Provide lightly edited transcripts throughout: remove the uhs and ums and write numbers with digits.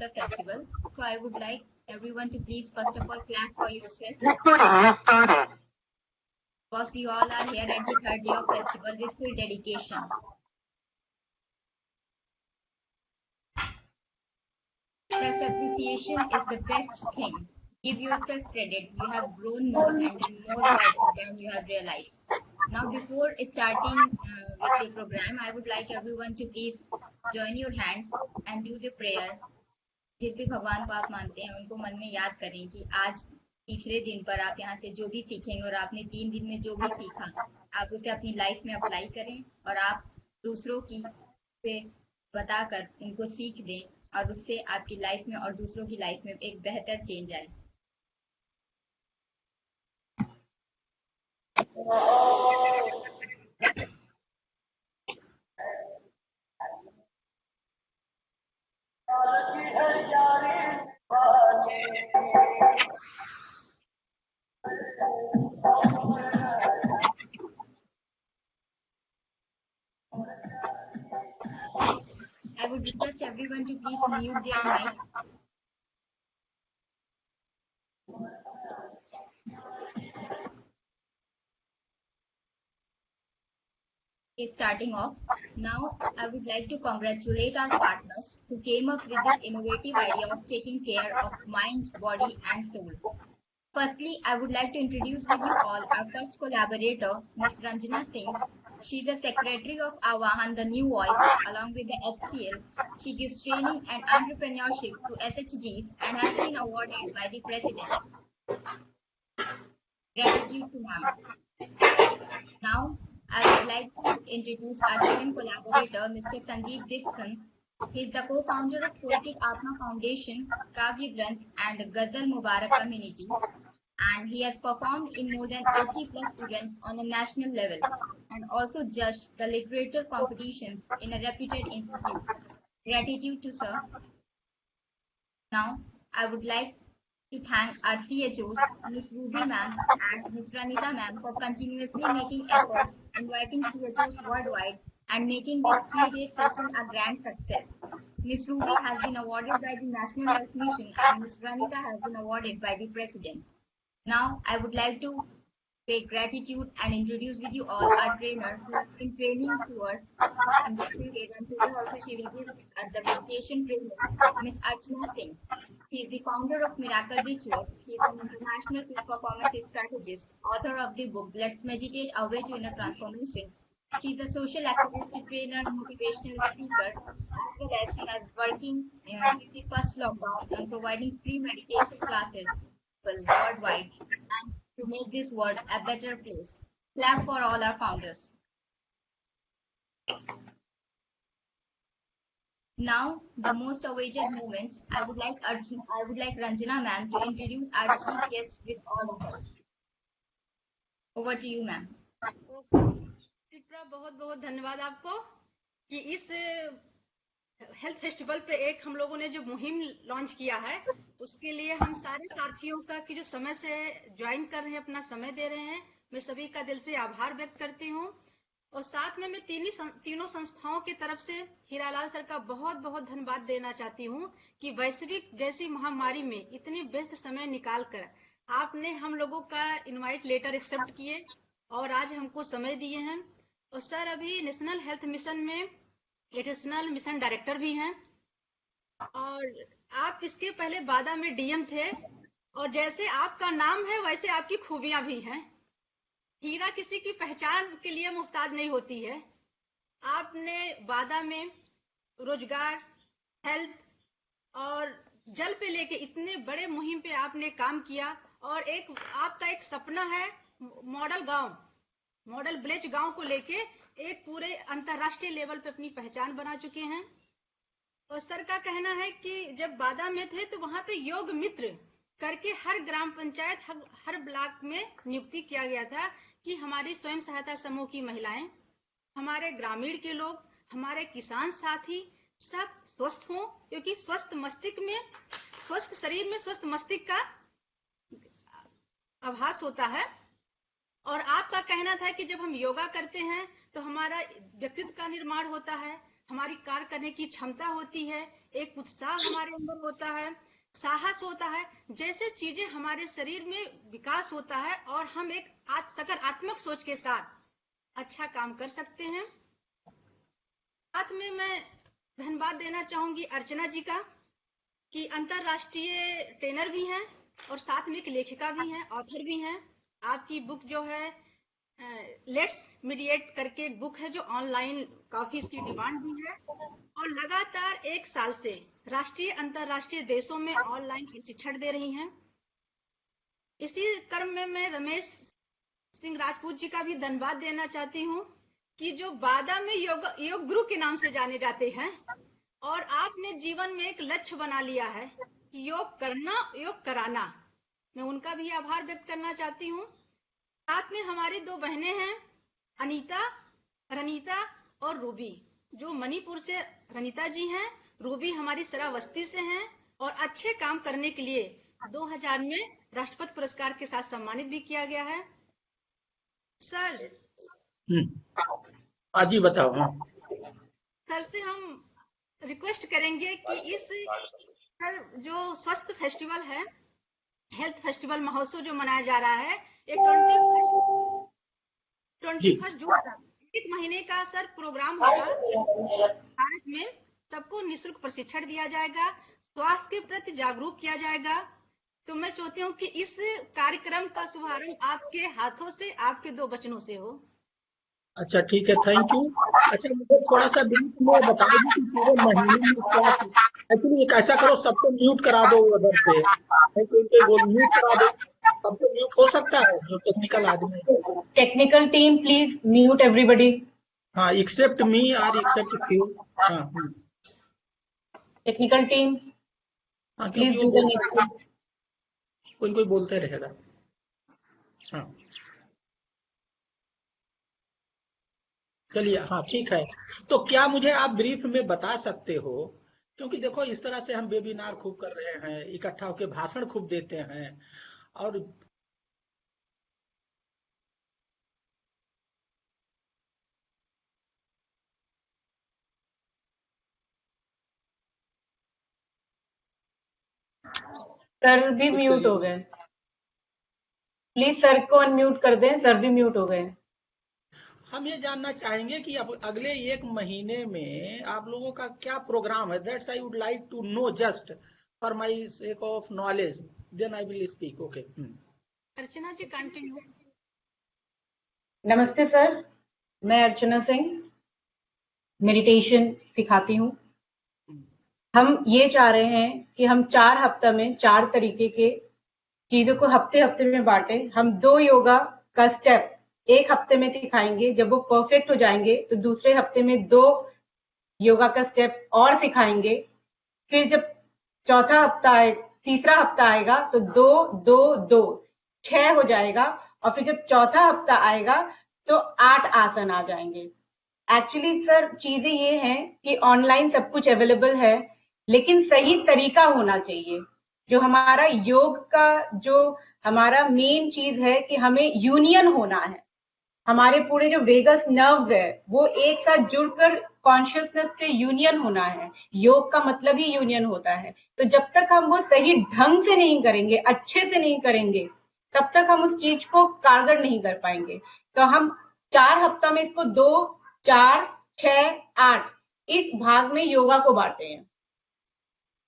it's a festival. So I would like everyone to please first of all clap for yourself. Recording has started. Because we all are here at the third day of festival with full dedication. Self-appreciation is the best thing. Give yourself credit. You have grown more and done more good than you have realized. Now, before starting with the program, I would like everyone to please join your hands and do the prayer. जिस भी भगवान को आप मानते हैं उनको मन में याद करें कि आज तीसरे दिन पर आप यहाँ से जो भी सीखेंगे और आपने 3 दिन में जो भी सीखा आप उसे अपनी लाइफ में अप्लाई करें और आप दूसरों की से बताकर उनको सीख दें और उससे आपकी लाइफ में और दूसरों की लाइफ में एक बेहतर चेंज आए। I would request everyone to please mute their mics. Starting off, now I would like to congratulate our partners who came up with this innovative idea of taking care of mind, body and soul. Firstly, I would like to introduce with you all our first collaborator, Ms. Ranjana Singh. She is the secretary of Awahan, the New Voice, along with the HCL. She gives training and entrepreneurship to SHGs and has been awarded by the President. Gratitude to ma'am. Now, I would like to introduce our second collaborator, Mr. Sandeep Dixon. He is the co-founder of Poetic Atma Foundation, Kavya Granth and Ghazal Mubarak Community, and he has performed in more than 80 plus events on a national level and also judged the literature competitions in a reputed institute. Gratitude to sir. Now, I would like to thank our CHOs, Ms. Ruby ma'am and Ms. Ranita ma'am for continuously making efforts, inviting CHOs worldwide and making this 3-day session a grand success. Ms. Ruby has been awarded by the National Health Mission and Ms. Ranita has been awarded by the President. Now, I would like to pay gratitude and introduce with you all our trainer who has been training towards industry days and today also she will give the meditation training, Ms. Archana Singh. She is the founder of Miracle Rituals. She is an international peak performance strategist, author of the book Let's Meditate Our Way to Inner Transformation. She is a social activist, trainer, motivational speaker, as well as she has working since the first lockdown on providing free meditation classes worldwide and to make this world a better place. Clap for all our founders. Now, the most awaited moment, I would like Ranjana ma'am to introduce our chief guest with all of us. Over to you, ma'am. बहुत बहुत धन्यवाद आपको कि इस health festival पे एक हम लोगों ने जो मुहिम लॉन्च किया है उसके लिए हम सारे साथियों का कि जो समय से ज्वाइन कर रहे हैं, अपना समय दे रहे हैं, मैं सभी का दिल से आभार व्यक्त करती हूँ। और साथ में मैं तीनों संस्थाओं की तरफ से हीरालाल सर का बहुत बहुत धन्यवाद देना चाहती हूँ कि वैश्विक जैसी महामारी में इतनी व्यस्त समय निकाल कर आपने हम लोगों का इनवाइट लेटर एक्सेप्ट किए और आज हमको समय दिए हैं। और सर अभी नेशनल हेल्थ मिशन में एडिशनल मिशन डायरेक्टर भी हैं और आप इसके पहले बादा में डीएम थे और जैसे आपका नाम है वैसे आपकी खूबियां भी हैं। हीरा किसी की पहचान के लिए मुहताज नहीं होती है। आपने बादा में रोजगार, हेल्थ और जल पे लेके इतने बड़े मुहिम पे आपने काम किया और एक आपका एक सपना है मॉडल विलेज गांव को लेके एक पूरे अंतरराष्ट्रीय लेवल पे अपनी पहचान बना चुके हैं। और सर का कहना है कि जब बादा में थे तो वहां पे योग मित्र करके हर ग्राम पंचायत हर ब्लॉक में नियुक्ति किया गया था कि हमारी स्वयं सहायता समूह की महिलाएं, हमारे ग्रामीण के लोग, हमारे किसान साथी सब स्वस्थ हों, क्योंकि स्वस्थ शरीर में स्वस्थ मस्तिष्क का आभास होता है। और आपका कहना था कि जब हम योगा करते हैं तो हमारा व्यक्तित्व का निर्माण होता है, हमारी कार्य करने की क्षमता होती है, एक उत्साह हमारे अंदर होता है, साहस होता है, जैसे चीजें हमारे शरीर में विकास होता है और हम एक सकारात्मक सोच के साथ अच्छा काम कर सकते हैं। साथ में मैं धन्यवाद देना चाहूंगी अर्चना जी का, कि अंतरराष्ट्रीय ट्रेनर भी हैं और साथ में एक लेखिका भी हैं, ऑथर भी हैं। आपकी बुक जो है लेट्स मीडिएट करके एक बुक है, जो ऑनलाइन काफी इसकी डिमांड भी है, और लगातार 1 साल से राष्ट्रीय अंतरराष्ट्रीय देशों में ऑनलाइन प्रशिक्षण दे रही हैं। इसी क्रम में मैं रमेश सिंह राजपूत जी का भी धन्यवाद देना चाहती हूँ, कि जो बादा में योग गुरु के नाम से जाने जाते हैं, और आपने जीवन में एक लक्ष्य बना लिया है कि योग करना, योग कराना। मैं उनका भी आभार व्यक्त करना चाहती हूँ। साथ में हमारी 2 बहनें हैं, अनीता, रनीता और रूबी, जो मणिपुर से रनीता जी हैं, रूबी हमारी श्रावस्ती से हैं, और अच्छे काम करने के लिए 2000 में राष्ट्रपति पुरस्कार के साथ सम्मानित भी किया गया है। सर जी बताओ। हाँ सर से हम रिक्वेस्ट करेंगे कि इस सर जो स्वस्थ फेस्टिवल है, हेल्थ फेस्टिवल महोत्सव जो मनाया जा रहा है, ये 21 जून तक 1 महीने का सर प्रोग्राम होगा। भारत में सबको निःशुल्क प्रशिक्षण दिया जाएगा, स्वास्थ्य के प्रति जागरूक किया जाएगा। तो मैं चाहती हूँ कि इस कार्यक्रम का शुभारंभ आपके हाथों से, आपके 2 वचनों से हो। अच्छा ठीक है, थैंक यू। अच्छा मुझे थोड़ा सा ब्रीफ में बताओ कि पूरे महीने में क्या, एक्चुअली एक ऐसा करो, सबको म्यूट करा दो उधर से, नहीं तो उनके बोल म्यूट करा दो, सबको म्यूट हो सकता है जो टेक्निकल आदमी। Technical team please mute everybody. हाँ एक्सेप्ट मी और एक्सेप्ट फ्यू। हाँ टेक्निकल टीम क्योंकि वो कोई बोलते रहेगा। हाँ चलिए, हाँ ठीक है। तो क्या मुझे आप ब्रीफ में बता सकते हो, क्योंकि देखो इस तरह से हम वेबिनार खूब कर रहे हैं, इकट्ठा होकर भाषण खूब देते हैं, और सर भी म्यूट हो गए, प्लीज सर को अनम्यूट कर दें, सर भी म्यूट हो गए। हम ये जानना चाहेंगे कि अब अगले 1 महीने में आप लोगों का क्या प्रोग्राम है। That's I would like to know, just for my sake of knowledge, then I will speak. Okay Archana ji continue. नमस्ते सर, मैं अर्चना सिंह मेडिटेशन सिखाती हूँ। हम ये चाह रहे हैं कि हम 4 हफ्ता में 4 तरीके के चीजों को हफ्ते में बांटे। हम 2 योगा का स्टेप 1 हफ्ते में सिखाएंगे, जब वो परफेक्ट हो जाएंगे तो दूसरे हफ्ते में 2 योगा का स्टेप और सिखाएंगे। फिर जब तीसरा हफ्ता आएगा तो 2-2-2 6 हो जाएगा, और फिर जब चौथा हफ्ता आएगा तो 8 आसन आ जाएंगे। एक्चुअली सर चीजें ये हैं कि ऑनलाइन सब कुछ अवेलेबल है, लेकिन सही तरीका होना चाहिए। जो हमारा योग का जो हमारा मेन चीज है कि हमें यूनियन होना है, हमारे पूरे जो वेगस नर्व्स है वो एक साथ जुड़कर कॉन्शियसनेस से यूनियन होना है। योग का मतलब ही यूनियन होता है। तो जब तक हम वो सही ढंग से नहीं करेंगे, अच्छे से नहीं करेंगे, तब तक हम उस चीज को कारगर नहीं कर पाएंगे। तो हम 4 हफ्ता में इसको 2, 4, 6, 8 इस भाग में योगा को बांटे हैं।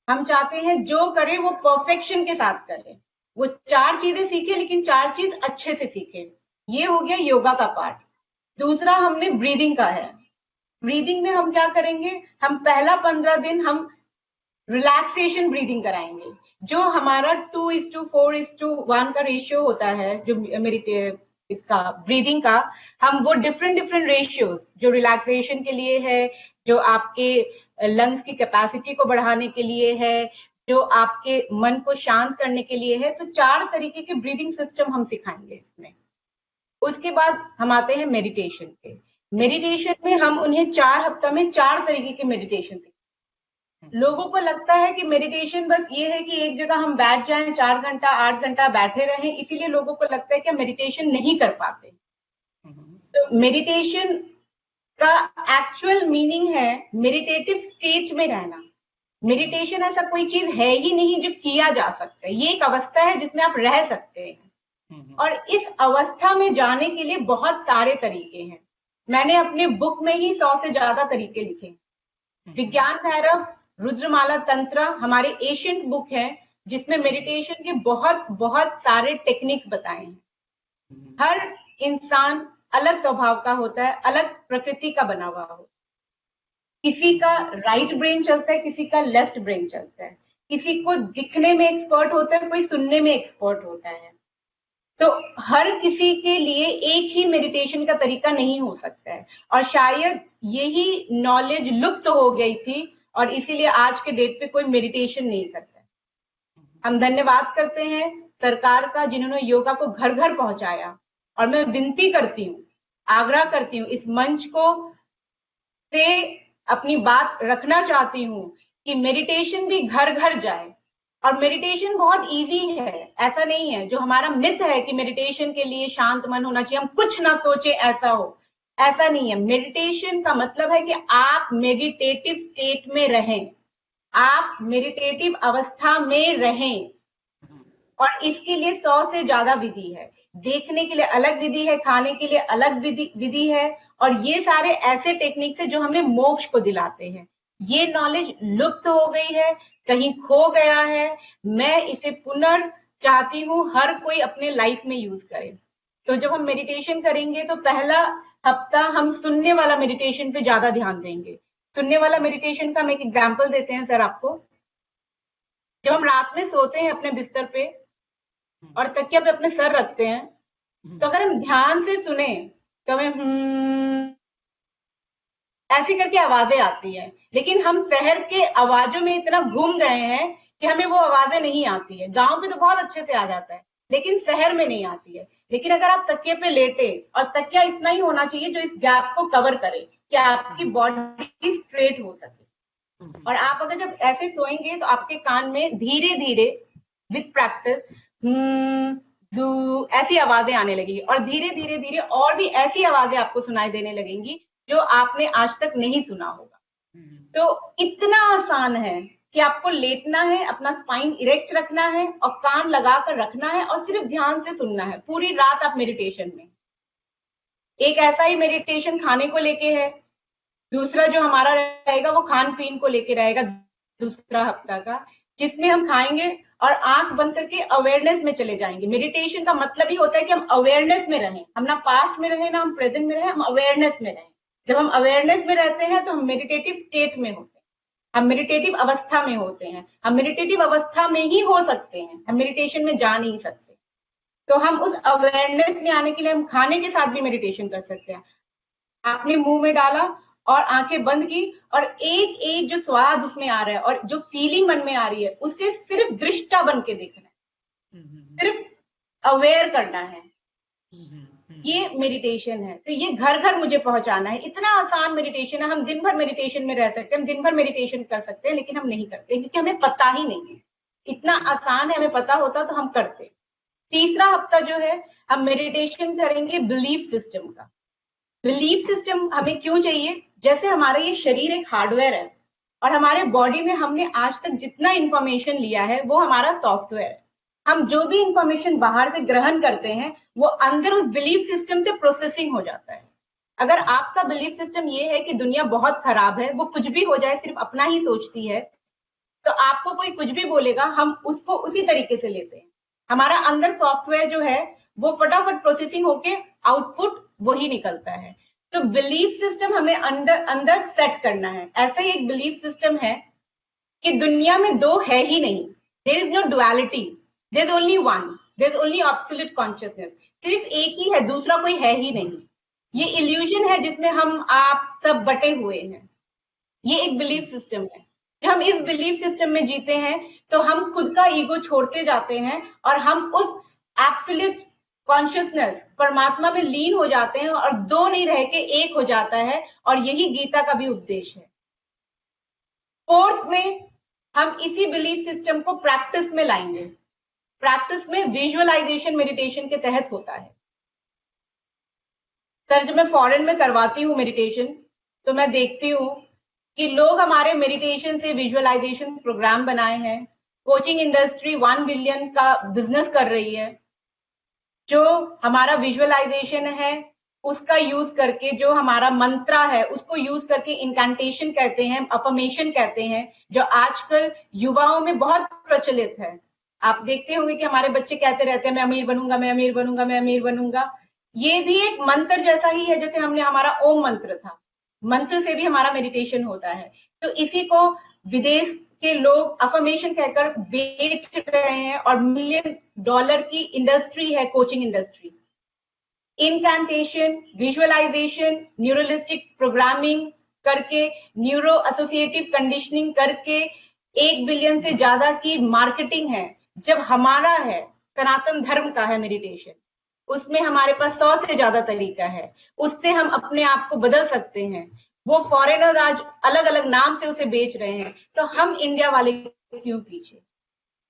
हम चाहते हैं जो करे वो परफेक्शन के साथ करे, वो 4 चीजें सीखे, लेकिन 4 चीज अच्छे से सीखे। ये हो गया योगा का पार्ट। दूसरा हमने ब्रीदिंग का है। ब्रीदिंग में हम क्या करेंगे, हम पहला 15 दिन हम रिलैक्सेशन ब्रीदिंग कराएंगे। जो हमारा 2:4:1 का रेशियो होता है, जो इसका ब्रीदिंग का, हम वो डिफरेंट रेशियोज जो रिलैक्सेशन के लिए है, जो आपके लंग्स की कैपेसिटी को बढ़ाने के लिए है, जो आपके मन को शांत करने के लिए है, तो 4 तरीके के ब्रीदिंग सिस्टम हम सिखाएंगे इसमें। उसके बाद हम आते हैं मेडिटेशन पे। मेडिटेशन में हम उन्हें 4 हफ्ता में 4 तरीके के मेडिटेशन सिखाएंगे। लोगों को लगता है कि मेडिटेशन बस ये है कि एक जगह हम बैठ जाएं, 4 घंटा 8 घंटा बैठे रहें, इसीलिए लोगों को लगता है कि मेडिटेशन नहीं कर पाते। तो मेडिटेशन का एक्चुअल मीनिंग है मेडिटेटिव स्टेट में रहना। मेडिटेशन ऐसा कोई चीज है ही नहीं जो किया जा सकता है, ये एक अवस्था है जिसमें आप रह सकते हैं। और इस अवस्था में जाने के लिए बहुत सारे तरीके हैं। मैंने अपने बुक में ही 100 से ज्यादा तरीके लिखे हैं। विज्ञान भैरव, रुद्रमाला तंत्र हमारे एशियंट बुक है जिसमें मेडिटेशन के बहुत बहुत सारे टेक्निक्स बताए हैं। हर इंसान अलग स्वभाव का होता है, अलग प्रकृति का बना हुआ हो। किसी का राइट ब्रेन चलता है, किसी का लेफ्ट ब्रेन चलता है, किसी को दिखने में एक्सपर्ट होता है, कोई सुनने में एक्सपर्ट होता है। तो हर किसी के लिए एक ही मेडिटेशन का तरीका नहीं हो सकता है, और शायद यही नॉलेज लुप्त हो गई थी और इसीलिए आज के डेट पे कोई मेडिटेशन नहीं करता है। हम धन्यवाद करते हैं सरकार का जिन्होंने योगा को घर घर पहुंचाया, और मैं विनती करती हूँ, आग्रह करती हूँ, इस मंच को से अपनी बात रखना चाहती हूँ कि मेडिटेशन भी घर घर जाए। और मेडिटेशन बहुत इजी है, ऐसा नहीं है जो हमारा मिथ है कि मेडिटेशन के लिए शांत मन होना चाहिए, हम कुछ ना सोचे ऐसा हो, ऐसा नहीं है। मेडिटेशन का मतलब है कि आप मेडिटेटिव स्टेट में रहें, आप मेडिटेटिव अवस्था में रहें, और इसके लिए 100 से ज्यादा विधि है। देखने के लिए अलग विधि है, खाने के लिए अलग विधि है, और ये सारे ऐसे टेक्निक्स है जो हमें मोक्ष को दिलाते हैं। ये नॉलेज लुप्त हो गई है, कहीं खो गया है। मैं इसे पुनः चाहती हूँ हर कोई अपने लाइफ में यूज करे। तो जब हम मेडिटेशन करेंगे तो पहला हफ्ता हम सुनने वाला मेडिटेशन पे ज्यादा ध्यान देंगे। सुनने वाला मेडिटेशन का हम एक एग्जाम्पल देते हैं सर आपको। जब हम रात में सोते हैं अपने बिस्तर पे और तकिया पे अपने सर रखते हैं, तो अगर हम ध्यान से सुने तो हमें ऐसी करके आवाजें आती हैं, लेकिन हम शहर के आवाजों में इतना घूम गए हैं कि हमें वो आवाजें नहीं आती है। गांव पे तो बहुत अच्छे से आ जाता है, लेकिन शहर में नहीं आती है। लेकिन अगर आप तकिए पे लेटे, और तकिया इतना ही होना चाहिए जो इस गैप को कवर करे कि आपकी बॉडी स्ट्रेट हो सके, और आप अगर जब ऐसे सोएंगे तो आपके कान में धीरे धीरे विद प्रैक्टिस ऐसी आवाजें आने लगेगी, और धीरे धीरे धीरे और भी ऐसी आवाजें आपको सुनाई देने लगेंगी जो आपने आज तक नहीं सुना होगा। तो इतना आसान है कि आपको लेटना है, अपना स्पाइन इरेक्ट रखना है और कान लगाकर रखना है और सिर्फ ध्यान से सुनना है। पूरी रात आप मेडिटेशन में। एक ऐसा ही मेडिटेशन खाने को लेके है, दूसरा जो हमारा रहेगा वो खान पीन को लेके रहेगा, दूसरा हफ्ता का, जिसमें हम खाएंगे और आंख बंद करके अवेयरनेस में चले जाएंगे। मेडिटेशन का मतलब ही होता है कि हम अवेयरनेस में रहें, हम ना पास्ट में रहें ना हम प्रेजेंट में रहें, हम अवेयरनेस में रहें। जब हम अवेयरनेस में रहते हैं तो हम मेडिटेटिव स्टेट में होते हैं, हम मेडिटेटिव अवस्था में होते हैं। हम मेडिटेटिव अवस्था में ही हो सकते हैं, हम मेडिटेशन में जा नहीं सकते। तो हम उस अवेयरनेस में आने के लिए हम खाने के साथ भी मेडिटेशन कर सकते हैं। आपने मुंह में डाला और आंखें बंद की, और एक एक जो स्वाद उसमें आ रहा है और जो फीलिंग मन में आ रही है उसे सिर्फ दृष्टा बन के देखना है, सिर्फ अवेयर करना है। ये मेडिटेशन है। तो ये घर घर मुझे पहुंचाना है। इतना आसान मेडिटेशन है। हम दिन भर मेडिटेशन में रह सकते हैं, हम दिन भर मेडिटेशन कर सकते हैं, लेकिन हम नहीं करते क्योंकि हमें पता ही नहीं है। इतना आसान है, हमें पता होता तो हम करते। तीसरा हफ्ता जो है हम मेडिटेशन करेंगे बिलीफ सिस्टम का। बिलीफ सिस्टम हमें क्यों चाहिए? जैसे हमारा ये शरीर एक हार्डवेयर है और हमारे बॉडी में हमने आज तक जितना इंफॉर्मेशन लिया है वो हमारा सॉफ्टवेयर है। हम जो भी इंफॉर्मेशन बाहर से ग्रहण करते हैं वो अंदर उस बिलीफ सिस्टम से प्रोसेसिंग हो जाता है। अगर आपका बिलीफ सिस्टम ये है कि दुनिया बहुत खराब है, वो कुछ भी हो जाए सिर्फ अपना ही सोचती है, तो आपको कोई कुछ भी बोलेगा हम उसको उसी तरीके से लेते हैं। हमारा अंदर सॉफ्टवेयर जो है वो फटाफट प्रोसेसिंग होके आउटपुट वही निकलता है। तो बिलीफ सिस्टम हमें अंदर सेट करना है। ऐसा ही एक बिलीफ सिस्टम है कि दुनिया में दो है ही नहीं, there is no duality, there is only one, there is only absolute consciousness. सिर्फ एक ही है, दूसरा कोई है ही नहीं। ये इल्यूजन है जिसमें हम आप सब बटे हुए हैं। ये एक बिलीफ सिस्टम है। जब हम इस बिलीफ सिस्टम में जीते हैं तो हम खुद का ईगो छोड़ते जाते हैं और हम उस एब्सोल्यूट कॉन्शियसनेस परमात्मा में लीन हो जाते हैं और दो नहीं रह के एक हो जाता है। और यही गीता का भी उपदेश है। फोर्थ में हम इसी बिलीफ सिस्टम को प्रैक्टिस में लाएंगे। प्रैक्टिस में विजुअलाइजेशन मेडिटेशन के तहत होता है। सर जब मैं फॉरेन में करवाती हूँ मेडिटेशन तो मैं देखती हूँ कि लोग हमारे मेडिटेशन से विजुअलाइजेशन प्रोग्राम बनाए हैं। कोचिंग इंडस्ट्री 1 बिलियन का बिजनेस कर रही है। जो हमारा विजुअलाइजेशन है उसका यूज करके, जो हमारा मंत्रा है उसको यूज करके, इनकैंटेशन कहते हैं, अफर्मेशन कहते हैं, जो आजकल युवाओं में बहुत प्रचलित है। आप देखते होंगे कि हमारे बच्चे कहते रहते हैं मैं अमीर बनूंगा, मैं अमीर बनूंगा, मैं अमीर बनूंगा। ये भी एक मंत्र जैसा ही है, जैसे हमने हमारा ओम मंत्र था, मंत्र से भी हमारा मेडिटेशन होता है। तो इसी को विदेश के लोग अफर्मेशन कहकर बेच रहे हैं और $1 मिलियन की इंडस्ट्री है कोचिंग इंडस्ट्री। इनकैंटेशन, विजुअलाइजेशन, न्यूरलिस्टिक प्रोग्रामिंग करके, न्यूरो एसोसिएटिव कंडीशनिंग करके 1 बिलियन से ज्यादा की मार्केटिंग है। जब हमारा है, सनातन धर्म का है मेडिटेशन, उसमें हमारे पास 100 से ज्यादा तरीका है, उससे हम अपने आप को बदल सकते हैं। वो फॉरेनर आज अलग अलग नाम से उसे बेच रहे हैं, तो हम इंडिया वाले क्यों पीछे?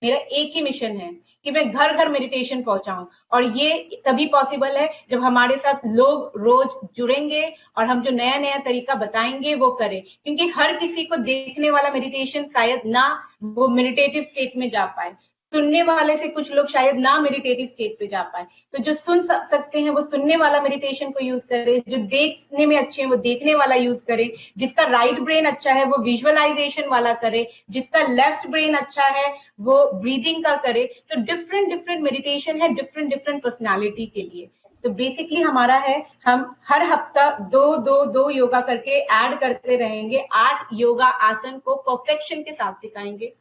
मेरा एक ही मिशन है कि मैं घर घर मेडिटेशन पहुंचाऊं, और ये तभी पॉसिबल है जब हमारे साथ लोग रोज जुड़ेंगे और हम जो नया नया तरीका बताएंगे वो करें। क्योंकि हर किसी को देखने वाला मेडिटेशन शायद ना वो मेडिटेटिव स्टेट में जा पाए, सुनने वाले से कुछ लोग शायद ना मेडिटेटिव स्टेट पे जा पाए। तो जो सुन सकते हैं वो सुनने वाला मेडिटेशन को यूज करें, जो देखने में अच्छे हैं वो देखने वाला यूज करें, जिसका राइट ब्रेन अच्छा है वो विजुअलाइजेशन वाला करे, जिसका लेफ्ट ब्रेन अच्छा है वो ब्रीदिंग का करे। तो डिफरेंट डिफरेंट मेडिटेशन है डिफरेंट डिफरेंट पर्सनालिटी के लिए। तो बेसिकली हमारा है, हम हर हफ्ता 2 योगा करके ऐड करते रहेंगे। 8 योगा आसन को परफेक्शन के साथ सिखाएंगे।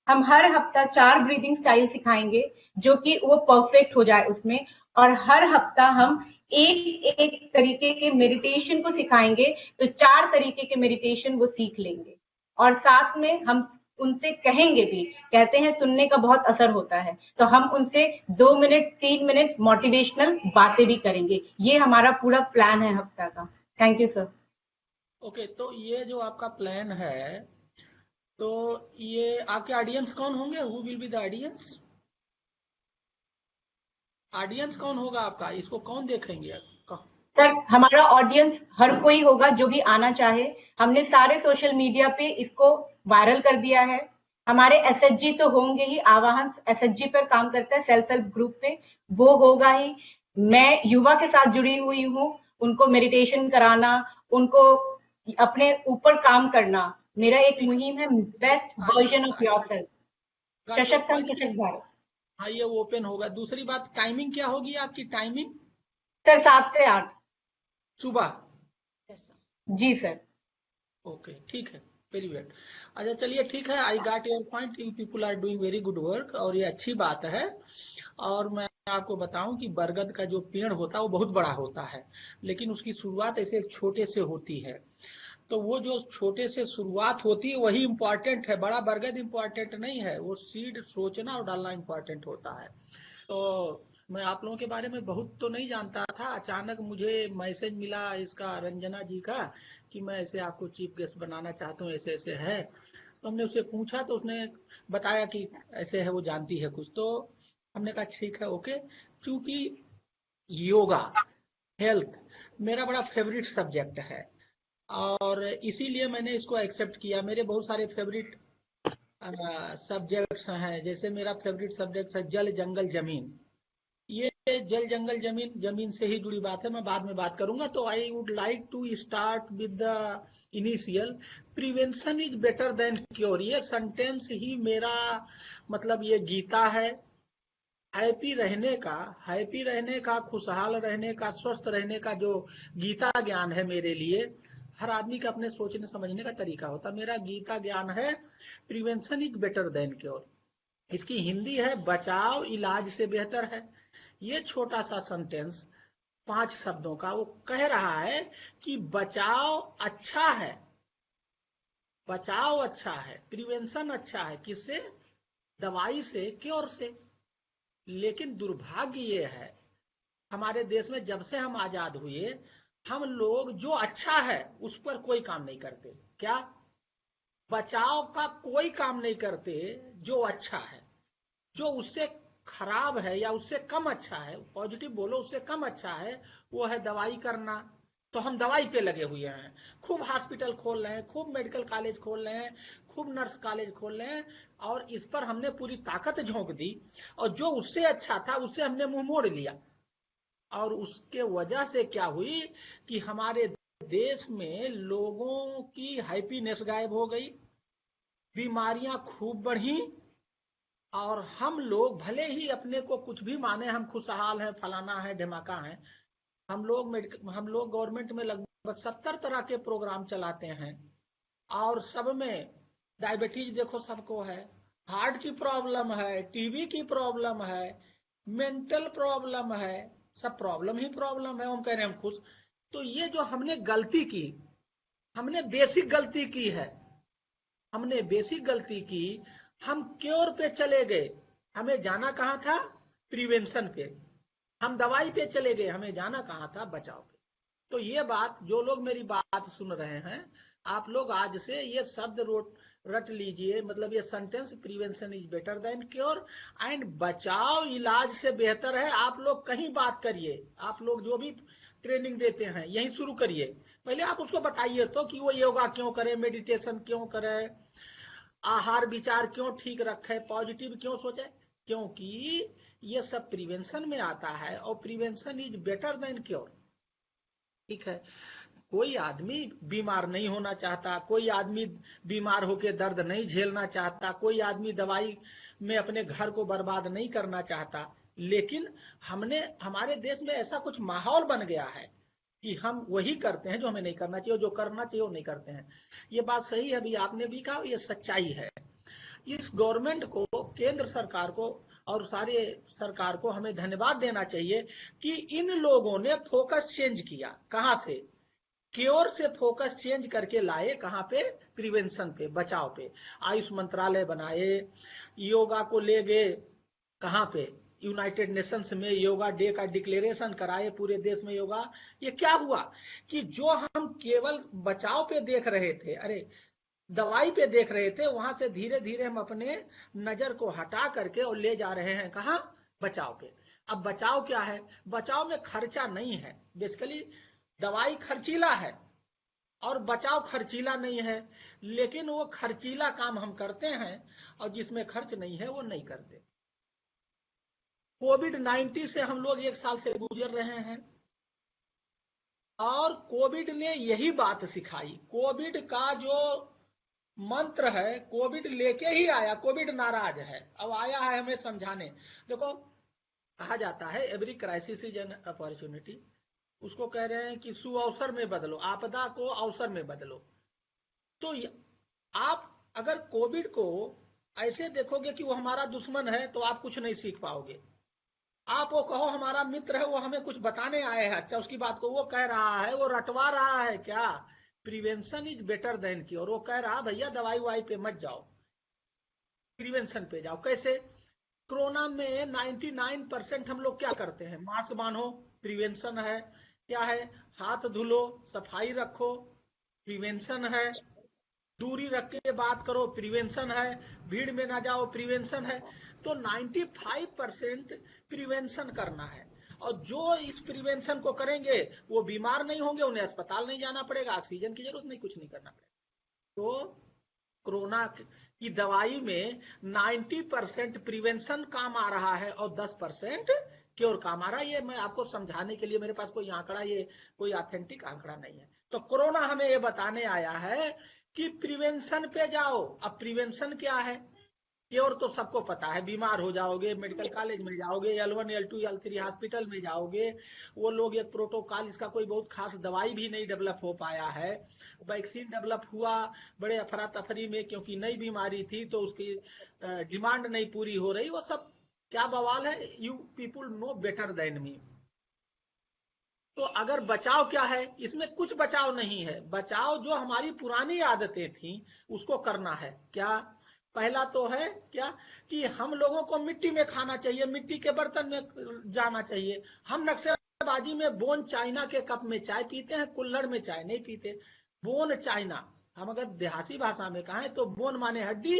हम हर हफ्ता 4 ब्रीदिंग स्टाइल सिखाएंगे जो कि वो परफेक्ट हो जाए उसमें, और हर हफ्ता हम एक एक तरीके के मेडिटेशन को सिखाएंगे, तो 4 तरीके के मेडिटेशन वो सीख लेंगे। और साथ में हम उनसे कहेंगे भी, कहते हैं सुनने का बहुत असर होता है, तो हम उनसे 2 मिनट 3 मिनट मोटिवेशनल बातें भी करेंगे। ये हमारा पूरा प्लान है हफ्ता का। Thank you sir. ओके, तो ये जो आपका प्लान है, तो ये आपके ऑडियंस कौन होंगे? Who will be the audience? Audience कौन होगा आपका? इसको कौन देखेंगे? सर हमारा ऑडियंस हर कोई होगा जो भी आना चाहे। हमने सारे सोशल मीडिया पे इसको वायरल कर दिया है। हमारे एसएचजी तो होंगे ही, आवाहन एसएचजी पर काम करता है, सेल्फ हेल्प ग्रुप पे, वो होगा ही। मैं युवा के साथ जुड़ी हुई हूँ, उनको मेडिटेशन कराना, उनको अपने ऊपर काम करना, मेरा एक मुहिम है, बेस्ट वर्जन ऑफ योरसेल्फ, सशक्त हम सशक्त भारत। हाँ, ये ओपन होगा। दूसरी बात, टाइमिंग क्या होगी आपकी? टाइमिंग सर 7 से 8 सुबह? जी सर। ओके, ठीक है, वेरी गुड। अच्छा चलिए, ठीक है, I got your point. You people are doing very good work, और ये अच्छी बात है। और मैं आपको बताऊं कि बरगद का जो पेड़ होता है वो बहुत बड़ा होता है, लेकिन उसकी शुरुआत ऐसे एक छोटे से होती है। तो वो जो छोटे से शुरुआत होती है वही इम्पोर्टेंट है, बड़ा बरगद इम्पोर्टेंट नहीं है। वो सीड सोचना और डालना इम्पोर्टेंट होता है। तो मैं आप लोगों के बारे में बहुत तो नहीं जानता था, अचानक मुझे मैसेज मिला इसका, रंजना जी का, कि मैं ऐसे आपको चीफ गेस्ट बनाना चाहता हूँ, ऐसे ऐसे है। तो हमने उससे पूछा तो उसने बताया कि ऐसे है, वो जानती है कुछ। तो हमने कहा ठीक है, ओके। क्योंकि योगा, हेल्थ मेरा बड़ा फेवरेट सब्जेक्ट है, और इसीलिए मैंने इसको एक्सेप्ट किया। मेरे बहुत सारे फेवरेट सब्जेक्ट्स हैं। जैसे मेरा फेवरेट सब्जेक्ट है जल जंगल जमीन। ये जल जंगल जमीन, जमीन से ही जुड़ी बात है, मैं बाद में बात करूंगा। तो I would like to start with the initial, prevention is better than cure. ये सेंटेंस ही मेरा मतलब ये गीता है। हैप्पी रहने का, खुशहाल रहने का, स्वस्थ रहने का जो गीता ज्ञान है मेरे लिए, हर आदमी का अपने सोचने समझने का तरीका होता है। मेरा गीता ज्ञान है prevention is better than cure. इसकी हिंदी है बचाव इलाज से बेहतर है। ये छोटा सा सेंटेंस 5 शब्दों का वो कह रहा है कि बचाव अच्छा है, बचाव अच्छा है, प्रिवेंशन अच्छा है। किससे? दवाई से, क्योर से। लेकिन दुर्भाग्य ये है, हमारे देश में जब से हम आजाद हुए, हम लोग जो अच्छा है उस पर कोई काम नहीं करते। क्या? बचाव का कोई काम नहीं करते। जो अच्छा है, जो उससे खराब है या उससे कम अच्छा है, पॉजिटिव बोलो, उससे कम अच्छा है, वो है दवाई करना, तो हम दवाई पे लगे हुए हैं, खूब हॉस्पिटल खोल रहे हैं, खूब मेडिकल कॉलेज खोल रहे हैं, खूब नर्स कॉलेज खोल रहे हैं, और इस पर हमने पूरी ताकत झोंक दी, और जो उससे अच्छा था उससे हमने मुंह मोड़ लिया। और उसके वजह से क्या हुई कि हमारे देश में लोगों की हैप्पीनेस गायब हो गई, बीमारियां खूब बढ़ी, और हम लोग भले ही अपने को कुछ भी माने, हम खुशहाल हैं, फलाना है, ढिमाका है, हम लोग गवर्नमेंट में लगभग 70 तरह के प्रोग्राम चलाते हैं, और सब में डायबिटीज देखो सबको है, हार्ट की प्रॉब्लम है, टीबी की प्रॉब्लम है, मेंटल प्रॉब्लम है, सब प्रॉब्लम ही प्रॉब्लम है, हम कह रहे हैं हम खुश। तो ये जो हमने गलती की, हमने बेसिक गलती की है, हमने बेसिक गलती की, हम क्योर पे चले गए, हमें जाना कहाँ था, प्रिवेंशन पे, हम दवाई पे चले गए, हमें जाना कहाँ था, बचाव पे। तो ये बात, जो लोग मेरी बात सुन रहे हैं, आप लोग आज से ये शब्द रट लीजिए, मतलब ये sentence, prevention is better than cure, and बचाव इलाज से बेहतर है। आप लोग कहीं बात करिए, आप लोग जो भी ट्रेनिंग देते हैं यहीं शुरू करिए, पहले आप उसको बताइए तो कि वो योगा क्यों करे, मेडिटेशन क्यों करे, आहार विचार क्यों ठीक रखे, पॉजिटिव क्यों सोचे, क्योंकि ये सब प्रिवेंशन में आता है, और prevention is better than cure. ठीक है, कोई आदमी बीमार नहीं होना चाहता, कोई आदमी बीमार होकर दर्द नहीं झेलना चाहता, कोई आदमी दवाई में अपने घर को बर्बाद नहीं करना चाहता, लेकिन हमारे देश में ऐसा कुछ माहौल बन गया है कि हम वही करते हैं जो हमें नहीं करना चाहिए, जो करना चाहिए वो नहीं करते हैं। ये बात सही है, अभी आपने भी कहा, ये सच्चाई है। इस गवर्नमेंट को, केंद्र सरकार को और सारे सरकार को हमें धन्यवाद देना चाहिए कि इन लोगों ने फोकस चेंज किया, कहां से, क्योर से फोकस चेंज करके लाए कहां पे, प्रिवेंशन पे, बचाव पे। आयुष मंत्रालय बनाए, योगा को ले गए कहां पे, यूनाइटेड नेशंस में योगा डे का डिक्लेरेशन कराए, पूरे देश में योगा। ये क्या हुआ कि जो हम केवल बचाव पे देख रहे थे, अरे दवाई पे देख रहे थे, वहां से धीरे धीरे हम अपने नजर को हटा करके और ले जा रहे हैं कहां, बचाव पे। अब बचाव क्या है, बचाव में खर्चा नहीं है, बेसिकली दवाई खर्चीला है और बचाव खर्चीला नहीं है, लेकिन वो खर्चीला काम हम करते हैं और जिसमें खर्च नहीं है वो नहीं करते। कोविड-19 से हम लोग 1 साल से गुजर रहे हैं, और कोविड ने यही बात सिखाई। कोविड का जो मंत्र है, कोविड लेके ही आया, कोविड नाराज है, अब आया है हमें समझाने। देखो, कहा जाता है every crisis is an opportunity, उसको कह रहे हैं कि सुअवसर में बदलो, आपदा को अवसर में बदलो। तो आप अगर कोविड को ऐसे देखोगे कि वो हमारा दुश्मन है तो आप कुछ नहीं सीख पाओगे। आप वो कहो हमारा मित्र है, वो हमें कुछ बताने आए हैं, अच्छा उसकी बात को वो कह रहा है, वो रटवा रहा है क्या, prevention is better than cure. वो कह रहा भैया दवाई वाई पे मत जाओ, प्रिवेंशन पे जाओ। कैसे, कोरोना में 99% हम लोग क्या करते हैं, मास्क बांधो, प्रिवेंशन है, क्या है, हाथ धुलो, सफाई रखो, प्रिवेंशन है, दूरी रख के बात करो, प्रिवेंशन है, भीड़ में ना जाओ, प्रिवेंशन है। तो 95% प्रिवेंशन करना है, और जो इस प्रिवेंशन को करेंगे वो बीमार नहीं होंगे, उन्हें अस्पताल नहीं जाना पड़ेगा, ऑक्सीजन की जरूरत नहीं, कुछ नहीं करना पड़ेगा। तो कोरोना की दवाई में 90% प्रिवेंशन काम आ रहा है और 10% क्योर काम आ रहा है। ये मैं आपको समझाने के लिए, मेरे पास कोई आंकड़ा, ये कोई ऑथेंटिक आंकड़ा नहीं है। तो कोरोना हमें ये बताने आया है कि प्रिवेंशन पे जाओ। अब प्रिवेंशन क्या है, क्योर तो सबको पता है, बीमार हो जाओगे, मेडिकल कॉलेज में जाओगे, L1 L2 L3 हॉस्पिटल में जाओगे, वो लोग एक प्रोटोकॉल, इसका कोई बहुत खास दवाई भी नहीं डेवलप हो पाया है। वैक्सीन डेवलप हुआ बड़े अफरा तफरी में, क्योंकि नई बीमारी थी तो उसकी डिमांड नहीं पूरी हो रही, वो सब क्या बवाल है, you people know better than me. तो अगर बचाव क्या है, इसमें कुछ बचाव नहीं है। बचाव जो हमारी पुरानी आदतें थी उसको करना है। क्या, पहला तो है क्या कि हम लोगों को मिट्टी में खाना चाहिए, मिट्टी के बर्तन में जाना चाहिए। हम नक्शेबाजी में बोन चाइना के कप में चाय पीते हैं, कुल्हड़ में चाय नहीं पीते। बोन चाइना, हम अगर देहाती भाषा में कहें तो बोन माने हड्डी,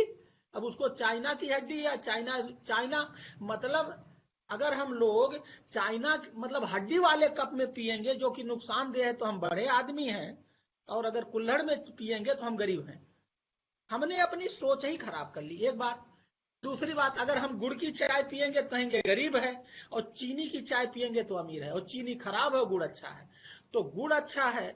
अब उसको चाइना की हड्डी या चाइना मतलब अगर हम लोग चाइना मतलब हड्डी वाले कप में पिएंगे जो कि नुकसानदेह है तो हम बड़े आदमी हैं, और अगर कुल्हड़ में पिएंगे तो हम गरीब हैं। हमने अपनी सोच ही खराब कर ली, एक बात। दूसरी बात, अगर हम गुड़ की चाय पिएंगे तो कहेंगे गरीब है, और चीनी की चाय पिएंगे तो अमीर है, और चीनी खराब है और गुड़ अच्छा है। तो गुड़ अच्छा है,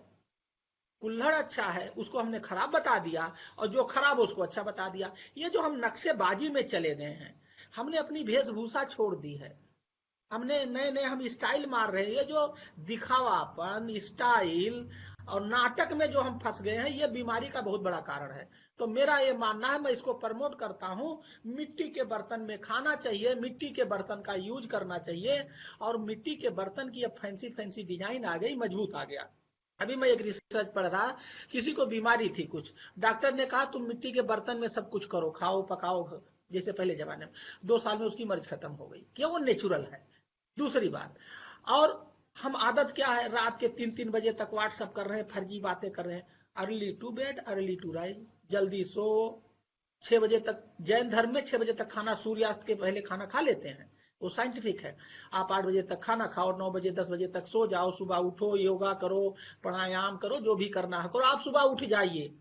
कुल्हड़ अच्छा है, उसको हमने खराब बता दिया, और जो खराब उसको अच्छा बता दिया। ये जो हम नक्शेबाजी में चले गए हैं, हमने अपनी वेशभूषा छोड़ दी है, हमने नए नए हम स्टाइल मार रहे हैं। ये जो दिखावापन, स्टाइल और नाटक में जो हम फंस गए हैं, ये बीमारी का बहुत बड़ा कारण है। तो मेरा ये मानना है, मैं इसको प्रमोट करता हूँ, मिट्टी के बर्तन में खाना चाहिए, मिट्टी के बर्तन का यूज करना चाहिए। और मिट्टी के बर्तन की अब फैंसी फैंसी डिजाइन आ गई, मजबूत आ गया। अभी मैं एक रिसर्च पढ़ रहा, किसी को बीमारी थी कुछ, डॉक्टर ने कहा तुम मिट्टी के बर्तन में सब कुछ करो, खाओ पकाओ, जैसे पहले जमाने में। 2 साल में उसकी मर्ज खत्म हो गई, क्यों? वो नेचुरल है। दूसरी बात, और हम आदत क्या है, रात के 3-3 बजे तक व्हाट्सअप कर रहे हैं, फर्जी बातें कर रहे हैं। Early to bed early to rise, जल्दी सो। 6 बजे तक, जैन धर्म में 6 बजे तक खाना, सूर्यास्त के पहले खाना खा लेते हैं, वो साइंटिफिक है। आप 8 बजे तक खाना खाओ, 9 बजे 10 बजे तक सो जाओ, सुबह उठो, योगा करो, प्राणायाम करो, जो भी करना है करो। आप सुबह उठ जाइए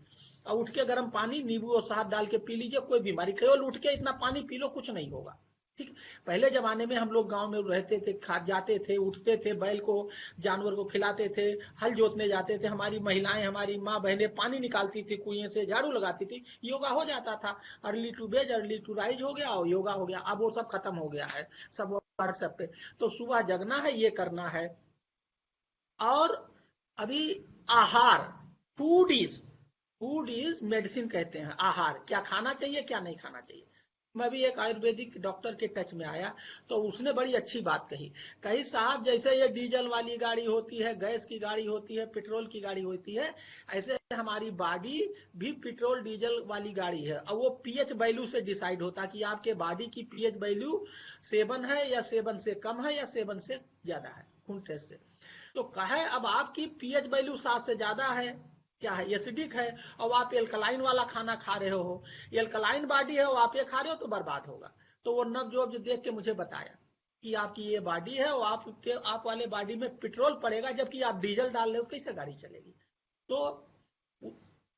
और उठ के गर्म पानी नींबू और शहद डाल के पी लीजिए, कोई बीमारी, केवल उठ के इतना पानी पी लो, कुछ नहीं होगा। ठीक। पहले जमाने में हम लोग गांव में रहते थे, खा जाते थे, उठते थे, बैल को, जानवर को खिलाते थे, हल जोतने जाते थे, हमारी महिलाएं, हमारी माँ बहनें पानी निकालती थी कुएं से, झाड़ू लगाती थी, योगा हो जाता था। Early to bed early to rise हो गया और योगा हो गया। अब वो सब खत्म हो गया है, सब व्हाट्सएप पे। तो सुबह जगना है, ये करना है। और अभी आहार, फूड इज मेडिसिन कहते हैं। आहार, क्या खाना चाहिए क्या नहीं खाना चाहिए। मैं भी एक आयुर्वेदिक डॉक्टर के टच में आया, तो उसने बड़ी अच्छी बात कही। कही साहब, जैसे ये डीजल वाली गाड़ी होती है, गैस की गाड़ी होती है, पेट्रोल की गाड़ी होती है, ऐसे हमारी बॉडी भी पेट्रोल डीजल वाली गाड़ी है। और वो पीएच वैल्यू से डिसाइड होता है कि आपके बॉडी की पीएच वैल्यू 7 है या 7 से कम है या 7 से ज्यादा है, खून टेस्ट से। तो कहे अब आपकी पीएच वैल्यू 7 से ज्यादा है, क्या है, एसिडिक है, और आप एल्कलाइन वाला खाना खा रहे हो, एल्कलाइन बॉडी है, और आप ये खा रहे हो, तो बर्बाद होगा। तो वो नवजोत देख के मुझे बताया कि आपकी ये बॉडी है, और आप वाले बॉडी में पेट्रोल पड़ेगा, जबकि आप डीजल डाल रहे हो, कैसे गाड़ी चलेगी। तो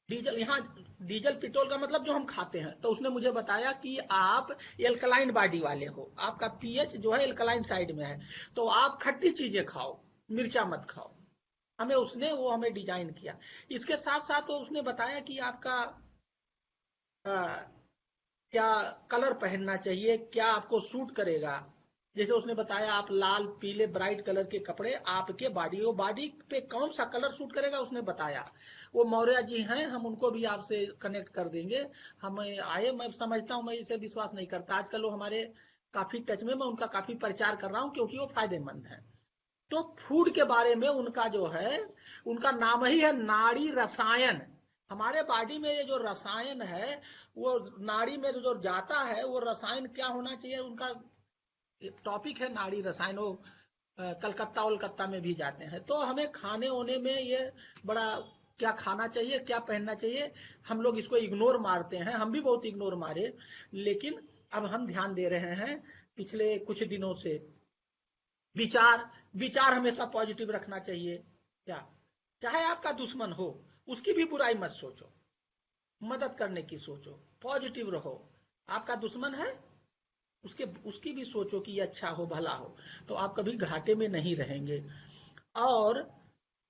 डीजल, यहाँ डीजल पेट्रोल का मतलब जो हम खाते हैं। तो उसने मुझे बताया कि आप एल्कलाइन बॉडी वाले हो, आपका पीएच जो है एल्कलाइन साइड में है, तो आप खट्टी चीजें खाओ, मिर्चा मत खाओ। हमें डिजाइन किया। इसके साथ साथ तो उसने बताया कि आपका क्या कलर पहनना चाहिए, क्या आपको सूट करेगा। जैसे उसने बताया, आप लाल पीले ब्राइट कलर के कपड़े, आपके बॉडी पे कौन सा कलर सूट करेगा, उसने बताया। वो मौर्य जी हैं, हम उनको भी आपसे कनेक्ट कर देंगे। हमें आए, मैं समझता हूँ, मैं इसे विश्वास नहीं करता, आजकल वो हमारे काफी टच में, मैं उनका काफी प्रचार कर रहा हूँ, क्योंकि वो फायदेमंद है। तो फूड के बारे में उनका जो है, उनका नाम ही है नाड़ी रसायन। हमारे बॉडी में ये जो रसायन है, वो नाड़ी में जो जाता है, वो रसायन क्या होना चाहिए, उनका टॉपिक है नाड़ी रसायन। वो कलकत्ता वलकत्ता में भी जाते हैं। तो हमें खाने होने में ये बड़ा, क्या खाना चाहिए क्या पहनना चाहिए, हम लोग इसको इग्नोर मारते हैं, हम भी बहुत इग्नोर मारे। लेकिन अब हम ध्यान दे रहे हैं पिछले कुछ दिनों से। विचार हमेशा पॉजिटिव रखना चाहिए। क्या, चाहे आपका दुश्मन हो, उसकी भी बुराई मत सोचो, मदद करने की सोचो, पॉजिटिव रहो। आपका दुश्मन है, उसकी भी सोचो कि अच्छा हो, भला हो, तो आप कभी घाटे में नहीं रहेंगे। और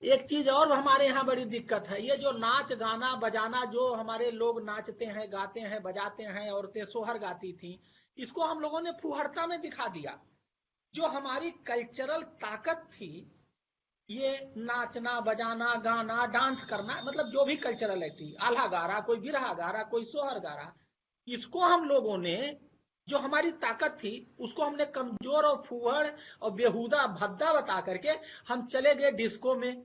एक चीज और हमारे यहाँ बड़ी दिक्कत है, ये जो नाच गाना बजाना, जो हमारे लोग नाचते हैं, गाते हैं, बजाते हैं, औरतें सोहर गाती थी, इसको हम लोगों ने फुहड़ता में दिखा दिया। जो हमारी कल्चरल ताकत थी, ये नाचना बजाना गाना डांस करना, मतलब जो भी कल्चरल एक्टिविटी, आल्हा गा रहा, कोई बिरहा गा रहा, कोई सोहर गा रहा, इसको हम लोगों ने, जो हमारी ताकत थी, उसको हमने कमजोर और फुहड़ और बेहुदा भद्दा बता करके हम चले गए डिस्को में।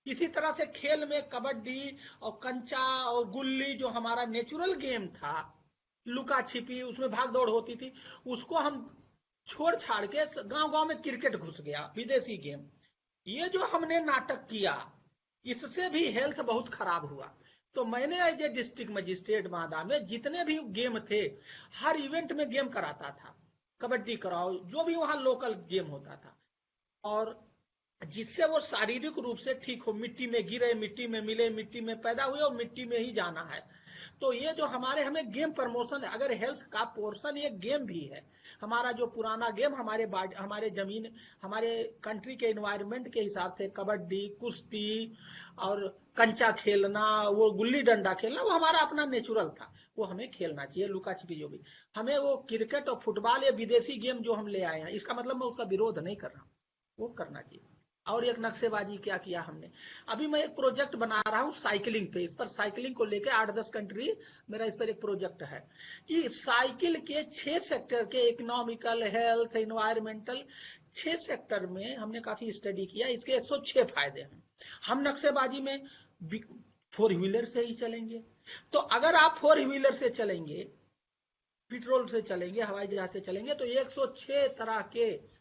इसी तरह से खेल में कबड्डी और कंचा और गुल्ली, जो हमारा नेचुरल गेम था, लुका छिपी, उसमें भाग दौड़ होती थी, उसको हम छोड़ छाड़ के गांव गांव में क्रिकेट घुस गया, विदेशी गेम। ये जो हमने नाटक किया, इससे भी हेल्थ बहुत खराब हुआ। तो मैंने as a district magistrate Banda में जितने भी गेम थे, हर इवेंट में गेम कराता था। कबड्डी कराओ, जो भी वहां लोकल गेम होता था, और जिससे वो शारीरिक रूप से ठीक हो, मिट्टी में गिरे, मिट्टी में मिले, मिट्टी में पैदा हुए और मिट्टी में ही जाना है। तो ये जो हमें गेम प्रमोशन है, अगर हेल्थ का पोर्शन ये गेम भी है, हमारा जो पुराना गेम हमारे जमीन, हमारे कंट्री के एनवायरनमेंट के हिसाब से कबड्डी, कुश्ती और कंचा खेलना, वो गुल्ली डंडा खेलना, वो हमारा अपना नेचुरल था, वो हमें खेलना चाहिए, लुका छिपी जो भी। हमें वो क्रिकेट और फुटबॉल या विदेशी गेम जो हम ले आए हैं, इसका मतलब मैं उसका विरोध नहीं कर रहा हूँ, वो करना चाहिए। और एक नक्शेबाजी क्या किया हमने, अभी मैं एक प्रोजेक्ट बना रहा हूँ साइकिलिंग पे, इस पर साइकिलिंग को लेके 8-10 कंट्री, मेरा इस पर एक प्रोजेक्ट है कि साइकिल के 6 सेक्टर के, इकोनॉमिकल, हेल्थ, एनवायरमेंटल, 6 सेक्टर में हमने काफी स्टडी किया, इसके 106 फायदे हैं। हम नक्शेबाजी में 4 व्हीलर से ही चलेंगे, तो अगर आप 4 व्हीलर से चलेंगे, पेट्रोल से चलेंगे, हवाई जहाज से चलेंगे, तो 106 तरह के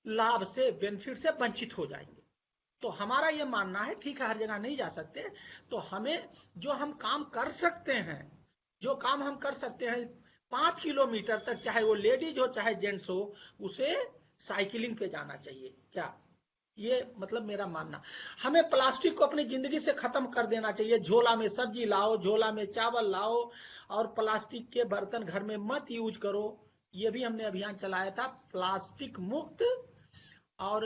लाभ से, बेनिफिट से वंचित हो जाएंगे। तो हमारा ये मानना है, ठीक है हर जगह नहीं जा सकते, तो हमें जो हम काम कर सकते हैं, जो काम हम कर सकते हैं 5 किलोमीटर तक, चाहे वो लेडीज हो चाहे जेंट्स हो, उसे साइकिलिंग पे जाना चाहिए। क्या ये मतलब मेरा मानना, हमें प्लास्टिक को अपनी जिंदगी से खत्म कर देना चाहिए। झोला में सब्जी लाओ, झोला में चावल लाओ, और प्लास्टिक के बर्तन घर में मत यूज करो। ये भी हमने अभियान चलाया था, प्लास्टिक मुक्त और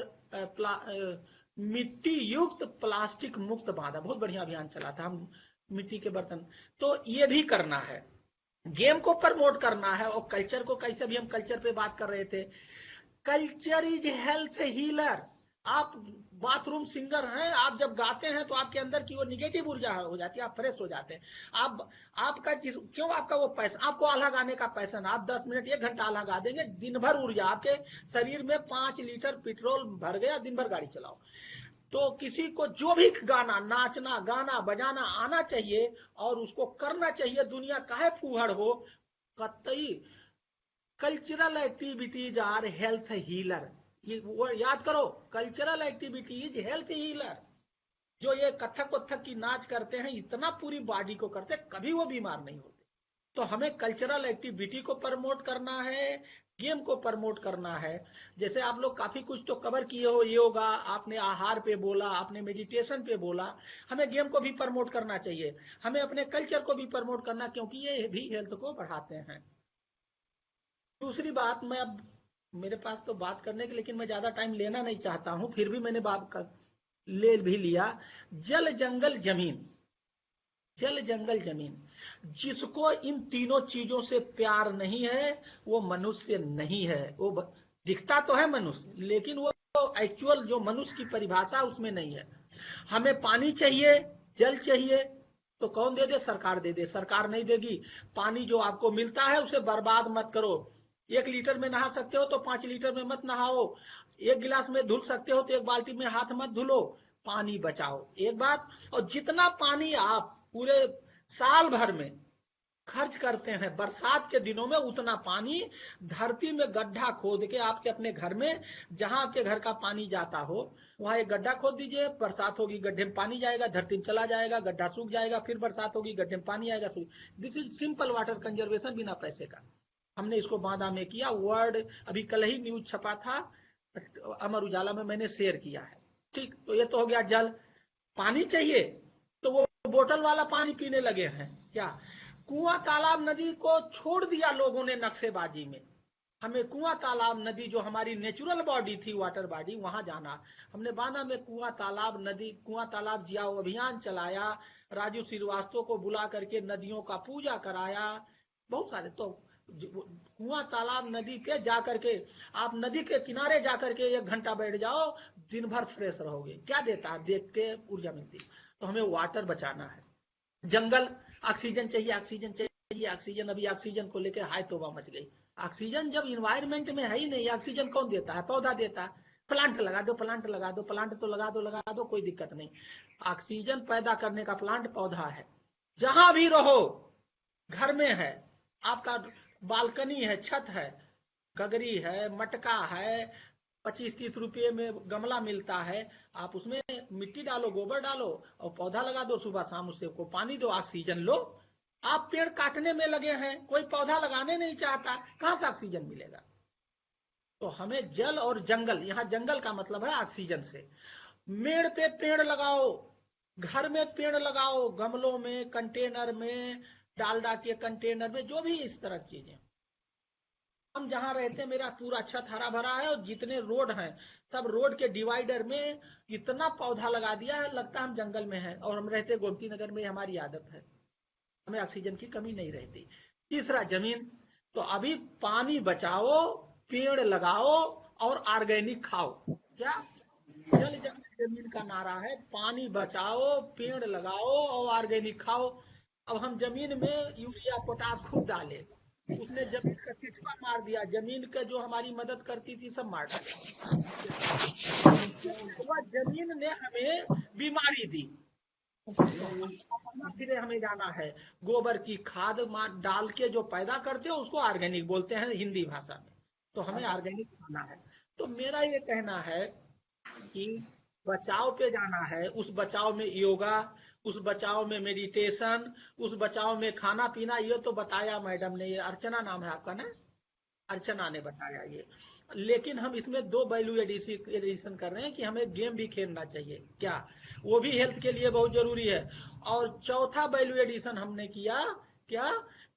मिट्टी युक्त प्लास्टिक मुक्त बांधा, बहुत बढ़िया अभियान चला था हम, मिट्टी के बर्तन। तो ये भी करना है, गेम को प्रमोट करना है, और कल्चर को, कैसे भी हम कल्चर पे बात कर रहे थे, कल्चर इज हेल्थ हीलर। आप बाथरूम सिंगर हैं, आप जब गाते हैं तो आपके अंदर की वो निगेटिव ऊर्जा हो जाती है, आप फ्रेश हो जाते हैं। आपका क्यों, आपका वो पैसा, आपको आल्हा गाने का पैसन, आप 10 मिनट 1 घंटा आल्हा गा देंगे, दिन भर ऊर्जा, आपके शरीर में 5 लीटर पेट्रोल भर गया, दिन भर गाड़ी चलाओ। तो किसी को जो भी गाना, नाचना, गाना बजाना आना चाहिए, और उसको करना चाहिए, दुनिया काहे फूहड़ हो, कतई cultural activities are health healer. ये वो याद करो, कल्चरल एक्टिविटीज हेल्थ हीलर। जो ये कथक उथक की नाच करते हैं, इतना पूरी बॉडी को करते, कभी वो बीमार नहीं होते। तो हमें कल्चरल एक्टिविटी को प्रमोट करना है, गेम को प्रमोट करना है। जैसे आप लोग काफी कुछ तो कवर किए हो, योगा, आपने आहार पे बोला, आपने मेडिटेशन पे बोला, हमें गेम को भी प्रमोट करना चाहिए, हमें अपने कल्चर को भी प्रमोट करना, क्योंकि ये भी हेल्थ को बढ़ाते हैं। दूसरी बात, मैं अब, मेरे पास तो बात करने की, लेकिन मैं ज्यादा टाइम लेना नहीं चाहता हूं, फिर भी मैंने बात कर ले भी लिया। जल जंगल जमीन, जल जंगल जमीन, जिसको इन तीनों चीजों से प्यार नहीं है, वो मनुष्य नहीं है। वो दिखता तो है मनुष्य, लेकिन वो एक्चुअल जो मनुष्य की परिभाषा उसमें नहीं है। हमें पानी चाहिए, जल चाहिए, तो कौन दे दे? सरकार दे दे। सरकार नहीं देगी। पानी जो आपको मिलता है उसे बर्बाद मत करो। 1 लीटर में नहा सकते हो तो 5 लीटर में मत नहाओ। 1 गिलास में धुल सकते हो तो 1 बाल्टी में हाथ मत धुलो। पानी बचाओ, एक बात। और जितना पानी आप पूरे साल भर में खर्च करते हैं, बरसात के दिनों में उतना पानी धरती में गड्ढा खोद के आपके अपने घर में, जहां आपके घर का पानी जाता हो, वहां एक गड्ढा खोद दीजिए। बरसात होगी, गड्ढे में पानी जाएगा, धरती में चला जाएगा, गड्ढा सूख जाएगा, फिर बरसात होगी, गड्ढे में पानी आएगा, सूख। This is simple water conservation, बिना पैसे का। हमने इसको बांदा में किया। वर्ड अभी कल ही न्यूज छपा था, अमर उजाला में मैंने शेयर किया है। ठीक, तो ये तो हो गया जल। पानी चाहिए तो वो बोतल वाला पानी पीने लगे हैं क्या? कुआं तालाब नदी को छोड़ दिया लोगों ने नक्शेबाजी में। हमें कुआं तालाब नदी, जो हमारी नेचुरल बॉडी थी, वाटर बॉडी, वहां जाना। हमने बांदा में कुआं तालाब नदी, कुआं तालाब जियाओ अभियान चलाया। राजू श्रीवास्तव को बुला करके नदियों का पूजा कराया। बहुत सारे, तो कुआं तालाब नदी के जाकर के, आप नदी के किनारे जाकर के 1 घंटा बैठ जाओ, दिन भर फ्रेश रहोगे। क्या देता है? देख के ऊर्जा मिलती। तो हमें वाटर बचाना है। जंगल, ऑक्सीजन चाहिए, ऑक्सीजन चाहिए, ऑक्सीजन। अभी ऑक्सीजन को लेकर हाय तौबा मच गई। ऑक्सीजन जब इन्वायरमेंट में है ही नहीं, ऑक्सीजन कौन देता है? पौधा देता है। प्लांट लगा दो, प्लांट लगा दो, प्लांट तो लगा दो, कोई दिक्कत नहीं। ऑक्सीजन पैदा करने का प्लांट पौधा है। जहां भी रहो, घर में है, आपका बालकनी है, छत है, गगरी है, मटका है, 25-30 रुपये में गमला मिलता है, आप उसमें मिट्टी डालो, गोबर डालो और पौधा लगा दो। सुबह शाम उससे को पानी दो, ऑक्सीजन लो। आप पेड़ काटने में लगे हैं, कोई पौधा लगाने नहीं चाहता, कहां से ऑक्सीजन मिलेगा? तो हमें जल और जंगल, यहाँ जंगल का मतलब है ऑक्सीजन से। मेड़ पे पेड़ लगाओ, घर में पेड़ लगाओ, गमलों में, कंटेनर में, डालडा के कंटेनर में, जो भी इस तरह चीजें। हम जहाँ रहते हैं, मेरा पूरा छत हरा भरा है, और जितने रोड हैं सब रोड के डिवाइडर में इतना पौधा लगा दिया है, लगता है हम जंगल में हैं। और हम रहते गोमती नगर में, हमारी आदत है, हमें ऑक्सीजन की कमी नहीं रहती। तीसरा जमीन, तो अभी पानी बचाओ, पेड़ लगाओ और ऑर्गेनिक खाओ। क्या जल जंगल जमीन का नारा है, पानी बचाओ, पेड़ लगाओ और ऑर्गेनिक खाओ। अब हम जमीन में यूरिया पोटास खूब डाले, उसने जमीन का केचुआ मार दिया, जमीन का जो हमारी मदद करती थी सब मार डाली। वह जमीन ने हमें बीमारी दी। फिर हमें जाना है, गोबर की खाद डाल के जो पैदा करते हो उसको ऑर्गेनिक बोलते हैं हिंदी भाषा में, तो हमें ऑर्गेनिक खाना है। तो मेरा ये कहना है कि बचाव पे जाना है, उस बचाव में योगा, उस बचाव में मेडिटेशन, उस बचाव में खाना पीना। ये तो बताया मैडम ने, ये अर्चना नाम है आपका ना, अर्चना ने बताया ये। लेकिन हम इसमें 2 वैल्यू एडिशन कर रहे हैं कि हमें गेम भी खेलना चाहिए, क्या वो भी हेल्थ के लिए बहुत जरूरी है। और चौथा वैल्यू एडिशन हमने किया, क्या,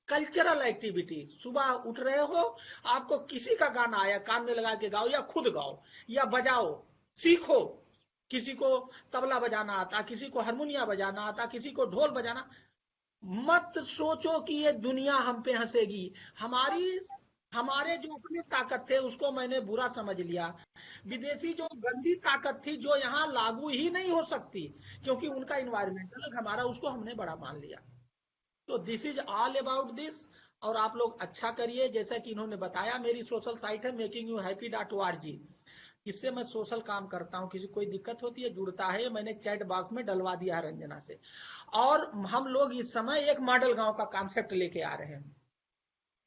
कल्चरल एक्टिविटी। सुबह उठ रहे हो, आपको किसी का गाना आया, कान में लगा के गाओ, या खुद गाओ या बजाओ, सीखो। किसी को तबला बजाना आता, किसी को हारमोनिया बजाना आता, किसी को ढोल बजाना। मत सोचो कि ये दुनिया हम पे हंसेगी। हमारे जो अपनी ताकत थे उसको मैंने बुरा समझ लिया। विदेशी जो गंदी ताकत थी जो यहाँ लागू ही नहीं हो सकती, क्योंकि उनका इन्वायरमेंट अलग, हमारा उसको हमने बड़ा मान लिया। तो this is all about this. और आप लोग अच्छा करिए, जैसा कि इन्होंने बताया, मेरी सोशल साइट है makingyouhappy.org। इससे मैं सोशल काम करता हूँ, किसी कोई दिक्कत होती है जुड़ता है, मैंने चैट बॉक्स में डलवा दिया है रंजना से। और हम लोग इस समय एक मॉडल गांव का कॉन्सेप्ट लेके आ रहे हैं।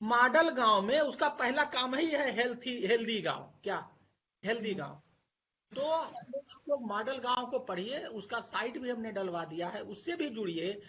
मॉडल गांव में उसका पहला काम ही है हेल्दी गांव। क्या हेल्दी गांव? तो आप लोग मॉडल गांव को पढ़िए, उसका साइट भी हमने डलवा दिया है, उससे भी जुड़िए।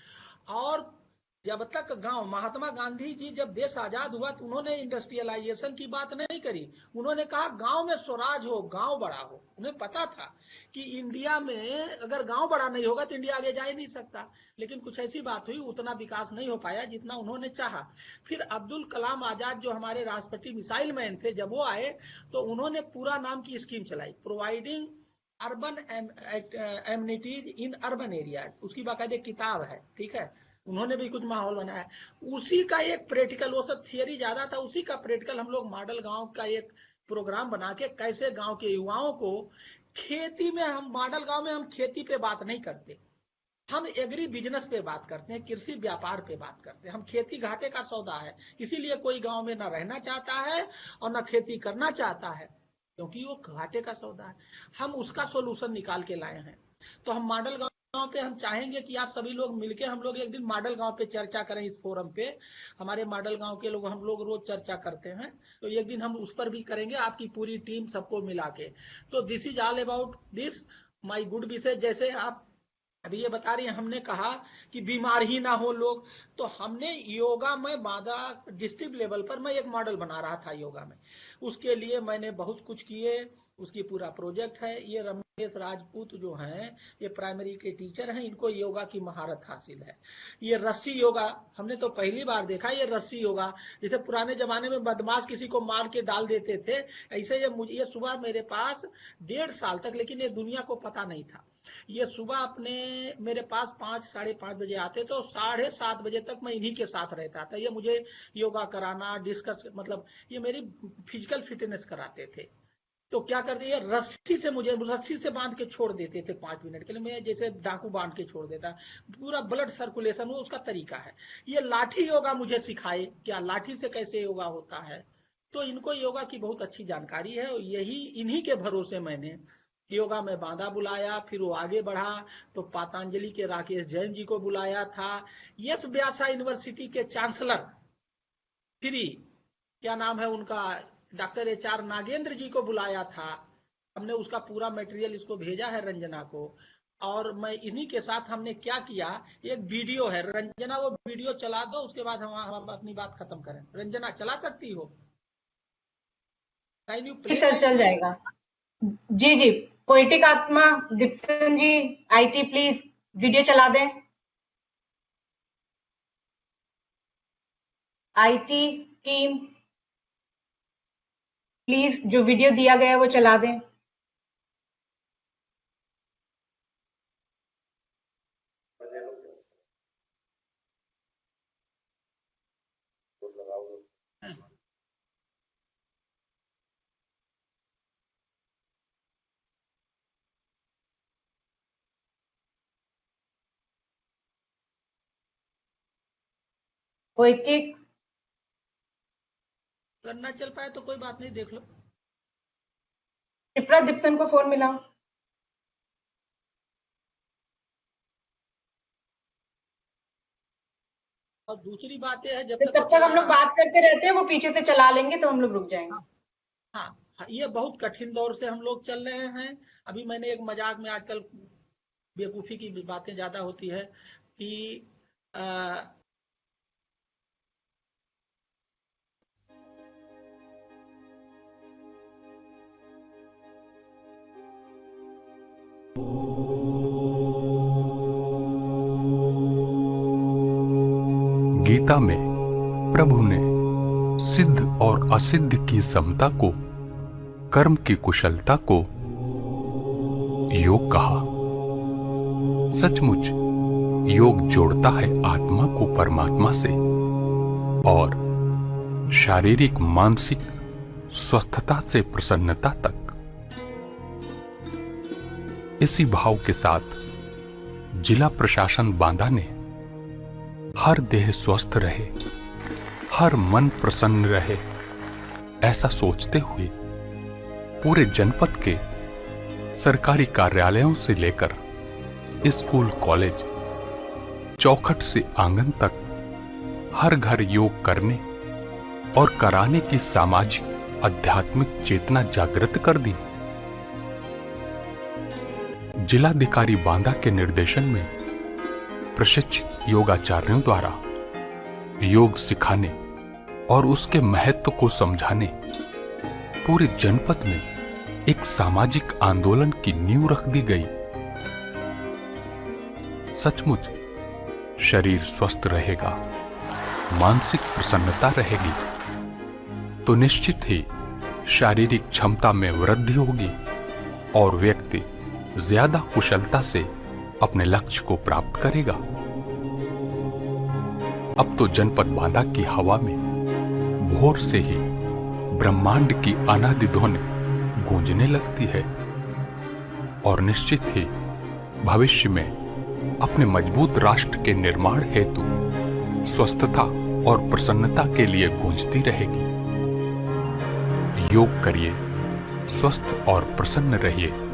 और जब तक गांव, महात्मा गांधी जी जब देश आजाद हुआ तो उन्होंने इंडस्ट्रियलाइजेशन की बात नहीं करी, उन्होंने कहा गांव में स्वराज हो, गांव बड़ा हो। उन्हें पता था कि इंडिया में अगर गांव बड़ा नहीं होगा तो इंडिया आगे जा ही नहीं सकता। लेकिन कुछ ऐसी बात हुई, उतना विकास नहीं हो पाया जितना उन्होंने चाहा। फिर अब्दुल कलाम आजाद जो हमारे राष्ट्रपति मिसाइल मैन थे, जब वो आए तो उन्होंने पूरा नाम की स्कीम चलाई, providing urban amenities in urban area. उसकी बाकायदे किताब है, ठीक है। उन्होंने भी कुछ माहौल बनाया, उसी का एक प्रैक्टिकल, वो सब थियरी ज्यादा था, उसी का प्रैक्टिकल हम लोग मॉडल गांव का एक प्रोग्राम बना के, कैसे गांव के युवाओं को खेती में, हम मॉडल गांव में हम खेती पे बात नहीं करते, हम एग्री बिजनेस पे बात करते हैं, कृषि व्यापार पे बात करते हैं। हम खेती घाटे का सौदा है, इसीलिए कोई गांव में ना रहना चाहता है और ना खेती करना चाहता है, क्योंकि वो घाटे का सौदा है। हम उसका सोल्यूशन निकाल के लाए हैं। तो हम मॉडल गांव पे हम चाहेंगे कि आप सभी लोग मिलके, हम लोग एक दिन मॉडल गांव पे चर्चा करें इस फोरम पे। हमारे मॉडल गांव के लोग, हम लोग रोज चर्चा करते हैं, तो एक दिन हम उस पर भी करेंगे, आपकी पूरी टीम सबको मिला के। तो this is all about this my good विशेष। जैसे आप अभी ये बता रही हैं, हमने कहा कि बीमार ही ना हो लोग, तो हमने योगा में बांधा, डिस्ट्रिक्ट लेवल पर मैं एक मॉडल बना रहा था योगा में, उसके लिए मैंने बहुत कुछ किए, उसकी पूरा प्रोजेक्ट है। ये रमेश राजपूत जो हैं, ये प्राइमरी के टीचर हैं, इनको योगा की महारत हासिल है। ये रस्सी योगा हमने तो पहली बार देखा, ये रस्सी योगा, जैसे पुराने जमाने में बदमाश किसी को मार के डाल देते थे, ऐसे ये सुबह मेरे पास 1.5 साल तक, लेकिन ये दुनिया को पता नहीं था, ये सुबह अपने मेरे पास 5 साढ़े 5 बजे आते, तो 7:30 बजे तक मैं इन्हीं के साथ रहता था। ये मुझे योगा कराना, डिस्कस, मतलब ये मेरी फिजिकल फिटनेस कराते थे। तो क्या करते, ये रस्सी से, मुझे रस्सी से बांध के छोड़ देते थे 5 मिनट के लिए, मैं जैसे डाकू बांध के छोड़ देता, पूरा ब्लड सर्कुलेशन हो, उसका तरीका है। ये लाठी योगा मुझे सिखाए, क्या लाठी से कैसे योगा होता है। तो इनको योगा की बहुत अच्छी जानकारी है, और यही इन्हीं के भरोसे मैंने योगा में बांधा, बुलाया, फिर वो आगे बढ़ा तो पतंजलि के राकेश जैन जी को बुलाया था, यश व्यासा यूनिवर्सिटी के चांसलर श्री, क्या नाम है उनका, डॉक्टर HR नागेंद्र जी को बुलाया था। हमने उसका पूरा मटेरियल इसको भेजा है रंजना को। और मैं इन्हीं के साथ हमने क्या किया, एक वीडियो है, रंजना वो वीडियो चला दो, उसके बाद हम अपनी बात खत्म करें। रंजना चला सकती हो? कैन यू जी प्ले सर, दैट चल वीडियो? जाएगा। जी जी, पोएटिक आत्मा Dixon ji, IT please video चला दें। आईटी टीम प्लीज जो वीडियो दिया गया है वो चला दें। पोएटिक अगर ना चल पाए तो कोई बात नहीं, देख लो। शिप्रा डिक्सन को फोन मिला। और दूसरी बात यह है, जब तो तक वो तब तक हम चला लोग रहा। बात करते रहते हैं, वो पीछे से चला लेंगे तो हम लोग रुक जाएंगे। हाँ, हाँ, हाँ, ये बहुत कठिन दौर से हम लोग चल रहे हैं। अभी मैंने एक मजाक में, आजकल बेवकूफ़ी की बातें ज़्यादा होती है कि अ, गीता में प्रभु ने सिद्ध और असिद्ध की समता को, कर्म की कुशलता को योग कहा। सचमुच योग जोड़ता है आत्मा को परमात्मा से और शारीरिक मानसिक स्वस्थता से प्रसन्नता तक। इसी भाव के साथ जिला प्रशासन बांदा ने हर देह स्वस्थ रहे, हर मन प्रसन्न रहे, ऐसा सोचते हुए पूरे जनपद के सरकारी कार्यालयों से लेकर स्कूल कॉलेज, चौखट से आंगन तक हर घर योग करने और कराने की सामाजिक आध्यात्मिक चेतना जागृत कर दी। जिलाधिकारी बांदा के निर्देशन में प्रशिक्षित योगाचार्यों द्वारा योग सिखाने और उसके महत्व को समझाने पूरे जनपद में एक सामाजिक आंदोलन की नींव रख दी गई। सचमुच शरीर स्वस्थ रहेगा, मानसिक प्रसन्नता रहेगी तो निश्चित ही शारीरिक क्षमता में वृद्धि होगी और व्यक्ति ज्यादा कुशलता से अपने लक्ष्य को प्राप्त करेगा। अब तो जनपद बांदा की हवा में भोर से ही ब्रह्मांड की अनादि ध्वनि गूंजने लगती है और निश्चित ही भविष्य में अपने मजबूत राष्ट्र के निर्माण हेतु स्वस्थता और प्रसन्नता के लिए गूंजती रहेगी। योग करिए, स्वस्थ और प्रसन्न रहिए।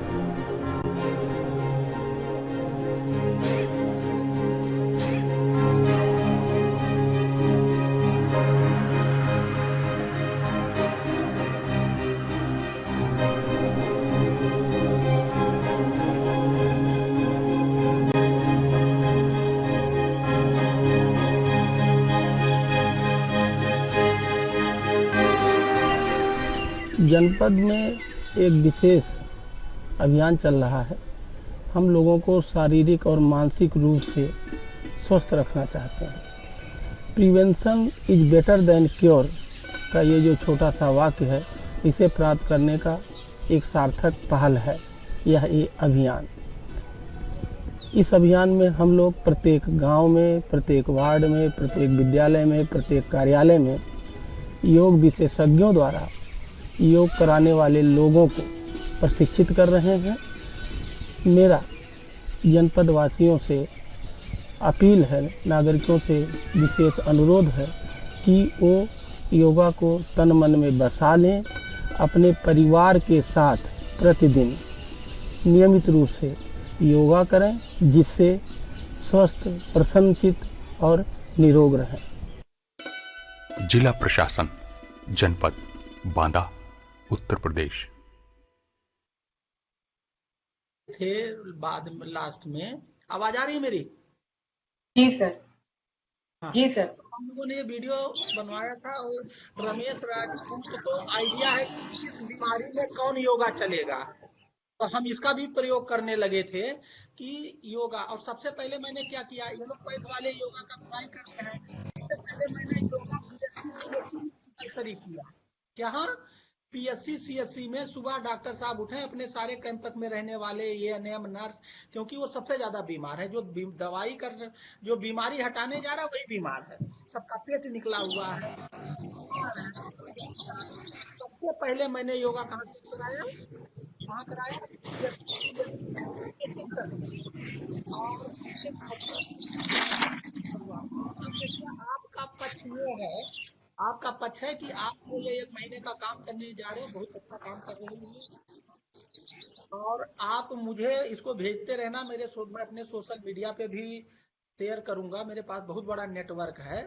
जनपद में एक विशेष अभियान चल रहा है। हम लोगों को शारीरिक और मानसिक रूप से स्वस्थ रखना चाहते हैं। Prevention is better than cure का ये जो छोटा सा वाक्य है, इसे प्राप्त करने का एक सार्थक पहल है यह ये अभियान। इस अभियान में हम लोग प्रत्येक गांव में, प्रत्येक वार्ड में, प्रत्येक विद्यालय में, प्रत्येक कार्यालय में योग विशेषज्ञों द्वारा योग कराने वाले लोगों को प्रशिक्षित कर रहे हैं। मेरा जनपद वासियों से अपील है, नागरिकों से विशेष अनुरोध है कि वो योगा को तन मन में बसा लें, अपने परिवार के साथ प्रतिदिन नियमित रूप से योगा करें, जिससे स्वस्थ, प्रसन्नचित और निरोग रहें। जिला प्रशासन, जनपद बांदा, उत्तर प्रदेश। थे बाद में लास्ट में। आवाज आ रही है मेरी? जी सर। हाँ, जी सर। हम लोगों ने ये वीडियो बनवाया था और रमेश राजपूत को आइडिया है कि किस बीमारी में कौन योगा चलेगा, तो हम इसका भी प्रयोग करने लगे थे कि योगा। और सबसे पहले मैंने क्या किया, ये लोग पैद वाले योगा का ट्राई करते हैं, इससे पहले मैंने योगा पीएससी सीएससी में कंपलसरी किया। यहाँ पीएससी सीएससी में सुबह डॉक्टर साहब उठे, अपने सारे कैंपस में रहने वाले एएनएम नर्स, क्योंकि वो सबसे ज्यादा बीमार है, जो दवाई कर जो बीमारी हटाने जा रहा है वही बीमार है, सबका पेट निकला हुआ है। सबसे पहले मैंने योगा कहाँ से कराया, वहाँ कराया सेंटर। और अब देखिए आपका पक्ष ये है, आपका पक्ष है कि आप मुझे 1 महीने का काम करने जा रहे हो, बहुत अच्छा काम कर रहे हो, और आप मुझे इसको भेजते रहना। मैं अपने सोशल मीडिया पे भी शेयर करूंगा, मेरे पास बहुत बड़ा नेटवर्क है।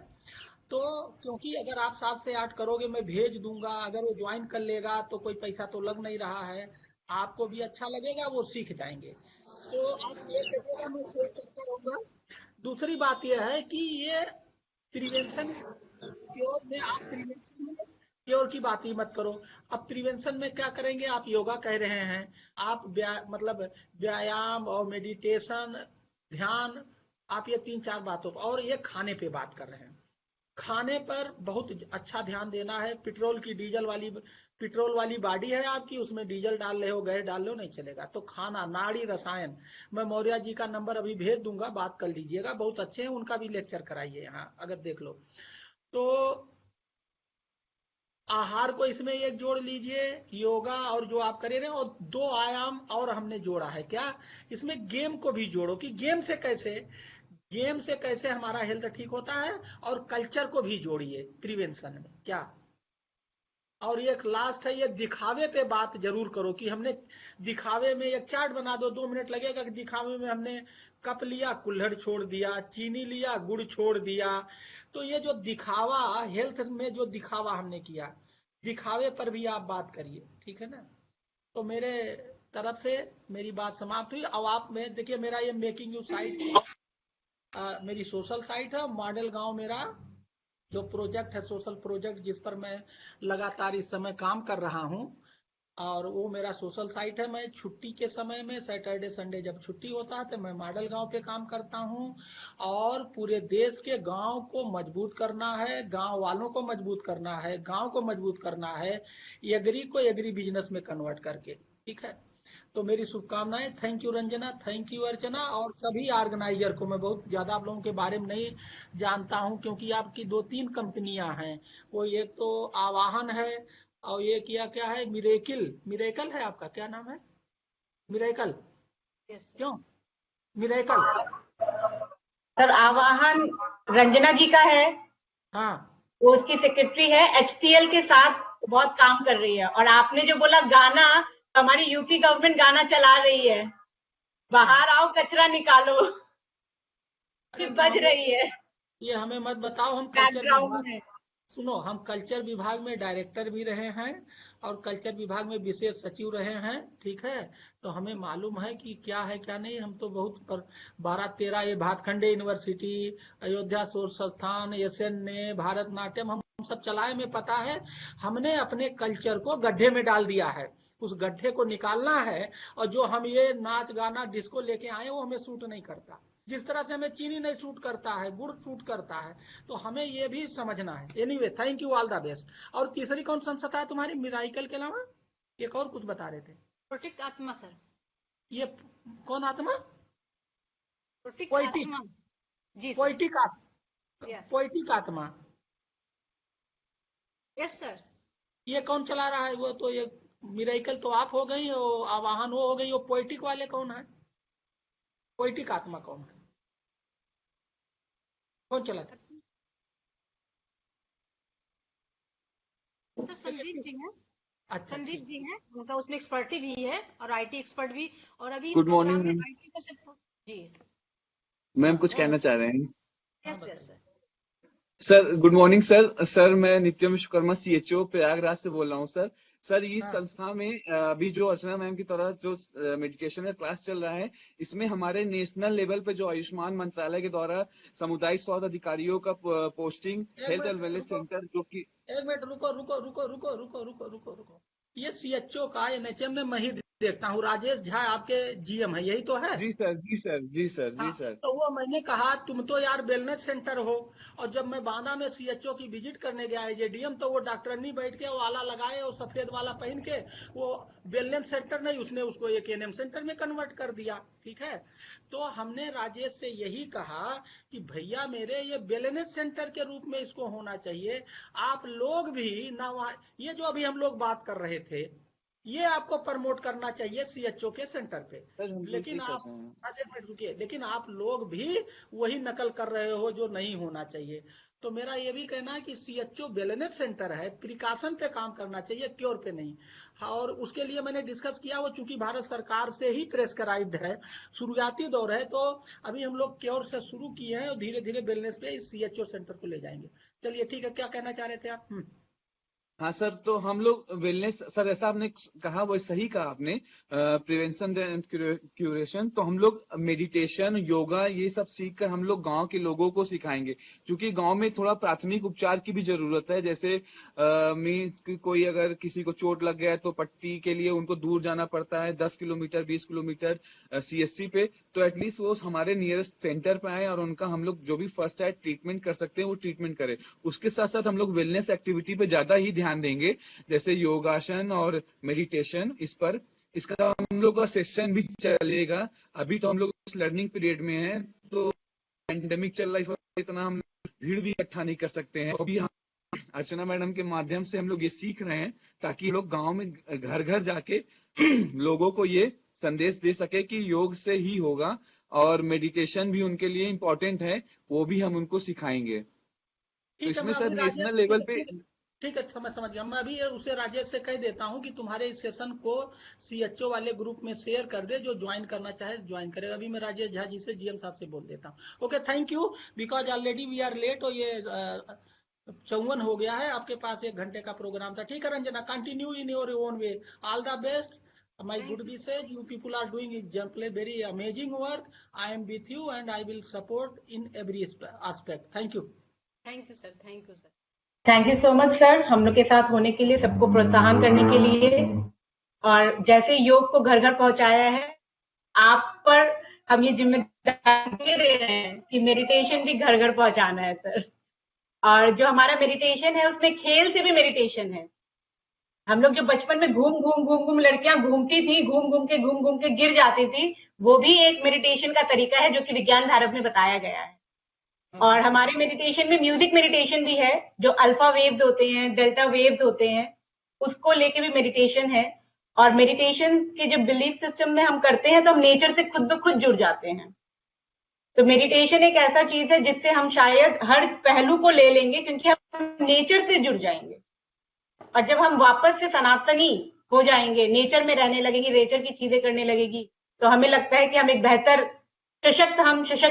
तो क्योंकि अगर आप 7 से 8 करोगे मैं भेज दूंगा, अगर वो ज्वाइन कर लेगा तो कोई पैसा तो लग नहीं रहा है, आपको भी अच्छा लगेगा, वो सीख जाएंगे। तो आप ये करिएगा, मैं शेयर करता रहूंगा। दूसरी बात यह है कि ये प्रिवेंशन क्योर में, आप प्रिवेंशन में क्योर की बात ही मत करो। अब प्रिवेंशन में क्या करेंगे, आप योगा कह रहे हैं, आप मतलब व्यायाम और मेडिटेशन, ध्यान, आप ये 3-4 बातों पर, और ये खाने पे बात कर रहे हैं। खाने पर बहुत अच्छा ध्यान देना है। पेट्रोल वाली बॉडी है आपकी, उसमें डीजल डाल रहे हो, गैस डाल रहे हो, नहीं चलेगा। तो खाना, नाड़ी रसायन, मैं मौर्य जी का नंबर अभी भेज दूंगा, बात कर लीजिएगा, बहुत अच्छे हैं, उनका भी लेक्चर कराइए यहाँ अगर देख लो तो। आहार को इसमें एक जोड़ लीजिए, योगा और जो आप करे रहे, और 2 आयाम और हमने जोड़ा है क्या, इसमें गेम को भी जोड़ो कि गेम से कैसे हमारा हेल्थ ठीक होता है, और कल्चर को भी जोड़िए प्रिवेंशन में क्या। और एक लास्ट है, ये दिखावे पे बात जरूर करो कि हमने दिखावे में एक चार्ट बना दो, 2 मिनट लगेगा कि दिखावे में हमने कप लिया, कुल्हड़ छोड़ दिया, चीनी लिया, गुड़ छोड़ दिया। तो ये जो दिखावा, हेल्थ में जो दिखावा हमने किया, दिखावे पर भी आप बात करिए, ठीक है ना। तो मेरे तरफ से मेरी बात समाप्त हुई। अब आप में देखिए, मेरा ये मेकिंग यू साइट मेरी सोशल साइट है, मॉडल गांव मेरा जो प्रोजेक्ट है, सोशल प्रोजेक्ट, जिस पर मैं लगातार इस समय काम कर रहा हूं, और वो मेरा सोशल साइट है। मैं छुट्टी के समय में, सैटरडे संडे जब छुट्टी होता है, तो मैं मॉडल गांव पे काम करता हूं। और पूरे देश के गांव को मजबूत करना है, गांव वालों को मजबूत करना है, गांव को मजबूत करना है, एग्री को एग्री बिजनेस में कन्वर्ट करके, ठीक है। तो मेरी शुभकामनाएं। Thank you Ranjana, thank you Archana, और सभी ऑर्गेनाइजर को। मैं बहुत ज्यादा आप लोगों के बारे में नहीं जानता हूं, क्योंकि आपकी 2-3 कंपनियां हैं, वो एक तो आवाहन है, और ये क्या है, मिरेकल है आपका, क्या नाम है, मिरेकल, क्यों मिरेकल? सर आवाहन रंजना जी का है, हाँ, वो उसकी सेक्रेटरी है, HCL के साथ बहुत काम कर रही है। और आपने जो बोला गाना, हमारी यूपी गवर्नमेंट गाना चला रही है, बाहर आओ कचरा निकालो, बज रही है ये हमें मत बताओ। हम कल्चर बैकग्राउंड विभाग, में। सुनो, हम कल्चर विभाग में डायरेक्टर भी रहे हैं, और कल्चर विभाग में विशेष सचिव रहे हैं, ठीक है। तो हमें मालूम है कि क्या है क्या नहीं। हम तो बहुत 12-13 ये भातखंडे यूनिवर्सिटी, अयोध्या शोध संस्थान, SN ने, भारतनाट्यम, हम सब चलाए में पता है। हमने अपने कल्चर को गड्ढे में डाल दिया है, उस गड्ढे को निकालना है। और जो हम ये नाच गाना डिस्को लेके आए, वो हमें सूट नहीं करता। जिस तरह से हमें चीनी नहीं सूट करता है, गुड़ सूट करता है, तो हमें ये भी समझना है। Anyway, thank you, all the best. और तीसरी कौन संस्था है तुम्हारी मिराइकल के अलावा? एक और कुछ बता रहे थे, पोएटिक आत्मा सर। ये कौन आत्मा? पोएटिक पोएटिक, आत्मा जी सर। पोएटिक आत्मा, यस सर। ये कौन चला रहा है? वो तो ये मिराइकल तो आप हो गई, आवाहन वो हो गई, वो पोएटिक वाले कौन है? पोएटिक आत्मा कौन है, कौन चलाता है? तो संदीप जी हैं। अच्छा, संदीप जी हैं, उनका उसमें एक्सपर्टी भी है, और IT एक्सपर्ट भी। और अभी गुड मॉर्निंग मैम। IT का सब जी मैम कुछ कहना चाह रहे हैं? Yes yes sir. Sir good morning sir. Sir मैं नित्यम विश्वकर्मा CHO प्रयागराज से बोल रहा हूँ सर। सर इस हाँ संस्था में अभी जो अर्चना मैम की तरह जो मेडिटेशन का क्लास चल रहा है, इसमें हमारे नेशनल लेवल पे जो आयुष्मान मंत्रालय के द्वारा सामुदायिक स्वास्थ्य अधिकारियों का पोस्टिंग एक हेल्थ एंड मिनट वेलनेस रुको, सेंटर जो कि एक मिनट रुको रुको रुको रुको रुको रुको रुको रुको। ये सीएचओ का एनएचएम में मैं ही देखता हूँ, राजेश झा आपके जीएम है, यही तो है? जी सर, जी सर, जी सर, जी हाँ, सर। तो वो मैंने कहा तुम तो यार वेलनेस सेंटर हो, और जब मैं बांदा में सीएचओ की विजिट करने गया एजेडीएम, तो वो डॉक्टरनी बैठ के वो आला लगाए और सफेद वाला पहन के, वो वेलनेस सेंटर नहीं, उसने उसको एक एनएम सेंटर में कन्वर्ट कर दिया। ठीक है, तो हमने राजेश से यही कहा कि भैया मेरे, ये वेलनेस सेंटर के रूप में इसको होना चाहिए। आप लोग भी ना, ये जो अभी हम लोग बात कर रहे थे, ये आपको प्रमोट करना चाहिए सीएचओ के सेंटर पे। सर हम लोग लेकिन यही कर आप, रहे हैं। एक मिनट रुकिए, लेकिन आप लोग भी वही नकल कर रहे हो जो नहीं होना चाहिए। तो मेरा ये भी कहना है कि सीएचओ वेलनेस सेंटर है, प्रिकॉशन पे काम करना चाहिए, क्योर पे नहीं। हाँ, और उसके लिए मैंने डिस्कस किया, वो चूंकि भारत सरकार से ही प्रेस्क्राइब्ड है, शुरुआती दौर है, तो अभी हम लोग क्योर से शुरू किए हैं और धीरे धीरे वेलनेस पे इस सीएचओ सेंटर को ले जाएंगे। चलिए ठीक है, क्या कहना चाह रहे थे आप? हाँ सर, तो हम लोग वेलनेस, सर ऐसा आपने कहा, वो सही कहा आपने, प्रिवेंशन एंड क्यूरेशन। तो हम लोग मेडिटेशन, योगा, ये सब सीखकर हम लोग गांव के लोगों को सिखाएंगे, क्योंकि गांव में थोड़ा प्राथमिक उपचार की भी जरूरत है। जैसे मीन्स कोई अगर किसी को चोट लग गया है तो पट्टी के लिए उनको दूर जाना पड़ता है 10 किलोमीटर 20 किलोमीटर सीएससी पे। तो एटलीस्ट वो हमारे नियरेस्ट सेंटर पे आए और उनका हम लोग जो भी फर्स्ट एड ट्रीटमेंट कर सकते हैं वो ट्रीटमेंट करें। उसके साथ साथ हम लोग वेलनेस एक्टिविटी पे ज्यादा ही ध्यान देंगे, जैसे योगासन और मेडिटेशन। इसका हम लोग का सेशन भी चलेगा। अभी तो हम लोग लर्निंग पीरियड में है, तो पेंडेमिक चल रहा है, इस वक्त इतना हम भीड़ भी इकट्ठा नहीं कर सकते हैं। अभी हम अर्चना मैडम के माध्यम से हम लोग ये सीख रहे हैं, ताकि लोग गांव में घर घर जाके लोगों को ये संदेश दे सके कि योग से ही होगा, और मेडिटेशन भी उनके लिए इम्पोर्टेंट है, वो भी हम उनको सिखाएंगे। तो ठीक है, इसमें मैं सर अभी राजेश, नेशनल ठीक लेवल है पे। ठीक है ठीक है, समझ गया। मैं अभी उसे राजेश से कह देता हूँ कि तुम्हारे इस सेशन को सीएचओ वाले ग्रुप में शेयर कर दे, जो ज्वाइन करना चाहे ज्वाइन करे। अभी मैं राजेश झा जी से, जीएम साहब से बोल देता हूँ। Okay, thank you, because already we are late, और ये 54 हो गया है, आपके पास 1 घंटे का प्रोग्राम था। ठीक है Ranjana, continue in your own way, all the best. My good thank you sir. wishes, you people are doing exemplary, very amazing work. I am with you and I will support in every aspect. Thank you. Thank you sir. Thank you sir. Thank you so much sir, हम लोग के साथ होने के लिए, सबको प्रोत्साहन करने के लिए। और जैसे योग को घर घर पहुंचाया है, आप पर हम ये जिम्मेदारी दे रहे हैं कि मेडिटेशन भी घर घर पहुंचाना है सर। और जो हमारा मेडिटेशन है, उसमें खेल से भी मेडिटेशन है। हम लोग जो बचपन में घूम घूम घूम घूम लड़कियां घूमती थी, घूम घूम के गिर जाती थी, वो भी एक मेडिटेशन का तरीका है, जो कि विज्ञान भारत में बताया गया है। और हमारे मेडिटेशन में म्यूजिक मेडिटेशन भी है, जो अल्फा वेव्स होते हैं, डेल्टा वेव्स होते हैं, उसको लेके भी मेडिटेशन है। और मेडिटेशन के जो बिलीफ सिस्टम में हम करते हैं, तो हम नेचर से खुद ब खुद जुड़ जाते हैं। तो मेडिटेशन एक ऐसा चीज है जिससे हम शायद हर पहलू को ले लेंगे, क्योंकि हम नेचर से जुड़ जाएंगे। और जब हम वापस से सनातनी हो जाएंगे, नेचर में रहने लगेंगे, नेचर की चीजें करने लगेगी, तो हमें लगता है कि हम एक बेहतर सशक्त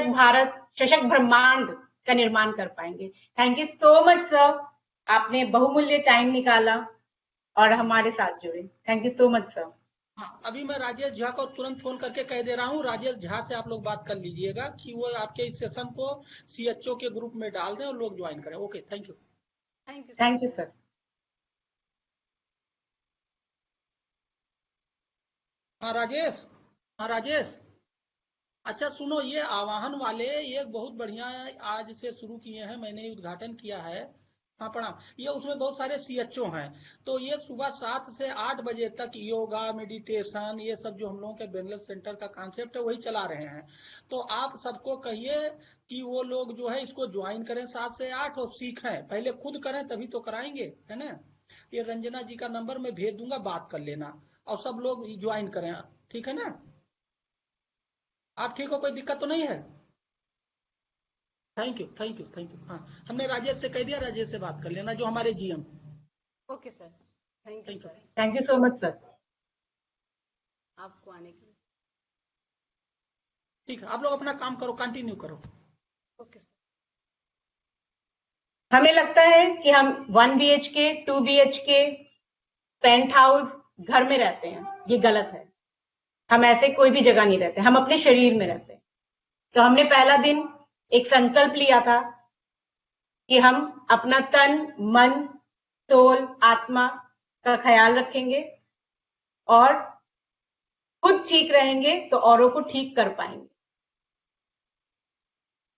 भारत, सशक्त ब्रह्मांड का निर्माण कर पाएंगे। Thank you so much sir, आपने बहुमूल्य टाइम निकाला और हमारे साथ जुड़े। Thank you so much sir. हाँ, अभी मैं राजेश झा को तुरंत फोन करके कह दे रहा हूँ। राजेश झा से आप लोग बात कर लीजिएगा कि वो आपके इस सेशन को सीएचओ के ग्रुप में डाल दें और लोग ज्वाइन करें। Okay, thank you. Thank you sir. Thank you sir. हाँ राजेश, हाँ राजेश, अच्छा सुनो, ये आवाहन वाले ये बहुत बढ़िया आज से शुरू किए हैं, मैंने उद्घाटन किया है। हाँ प्रणाम। ये उसमें बहुत सारे सीएचओ हैं, तो ये सुबह 7 से 8 बजे तक योगा, मेडिटेशन, ये सब जो हम लोगों के वेलनेस सेंटर का कॉन्सेप्ट है, वही चला रहे हैं। तो आप सबको कहिए कि वो लोग जो है इसको ज्वाइन करें 7 से 8 और सीखें। पहले खुद करें तभी तो कराएंगे, है ना। ये रंजना जी का नंबर मैं भेज दूंगा, बात कर लेना और सब लोग ज्वाइन करें, ठीक है ना। आप ठीक हो, कोई दिक्कत तो नहीं है? Thank you thank you thank you. हाँ, हमने राजेश से कह दिया, राजेश से बात कर लेना, जो हमारे GM. Okay sir. Thank you thank you. Sir, thank you so much sir. आपको आने के लिए। ठीक है, आप लोग अपना काम करो, कंटिन्यू करो। Okay sir. हमें लगता है कि हम 1 BHK, 2 BHK पेंट हाउस, घर में रहते हैं, ये गलत है। हम ऐसे कोई भी जगह नहीं रहते, हम अपने शरीर में रहते हैं। तो हमने पहला दिन एक संकल्प लिया था कि हम अपना तन, मन, सोल, आत्मा का ख्याल रखेंगे और खुद ठीक रहेंगे तो औरों को ठीक कर पाएंगे।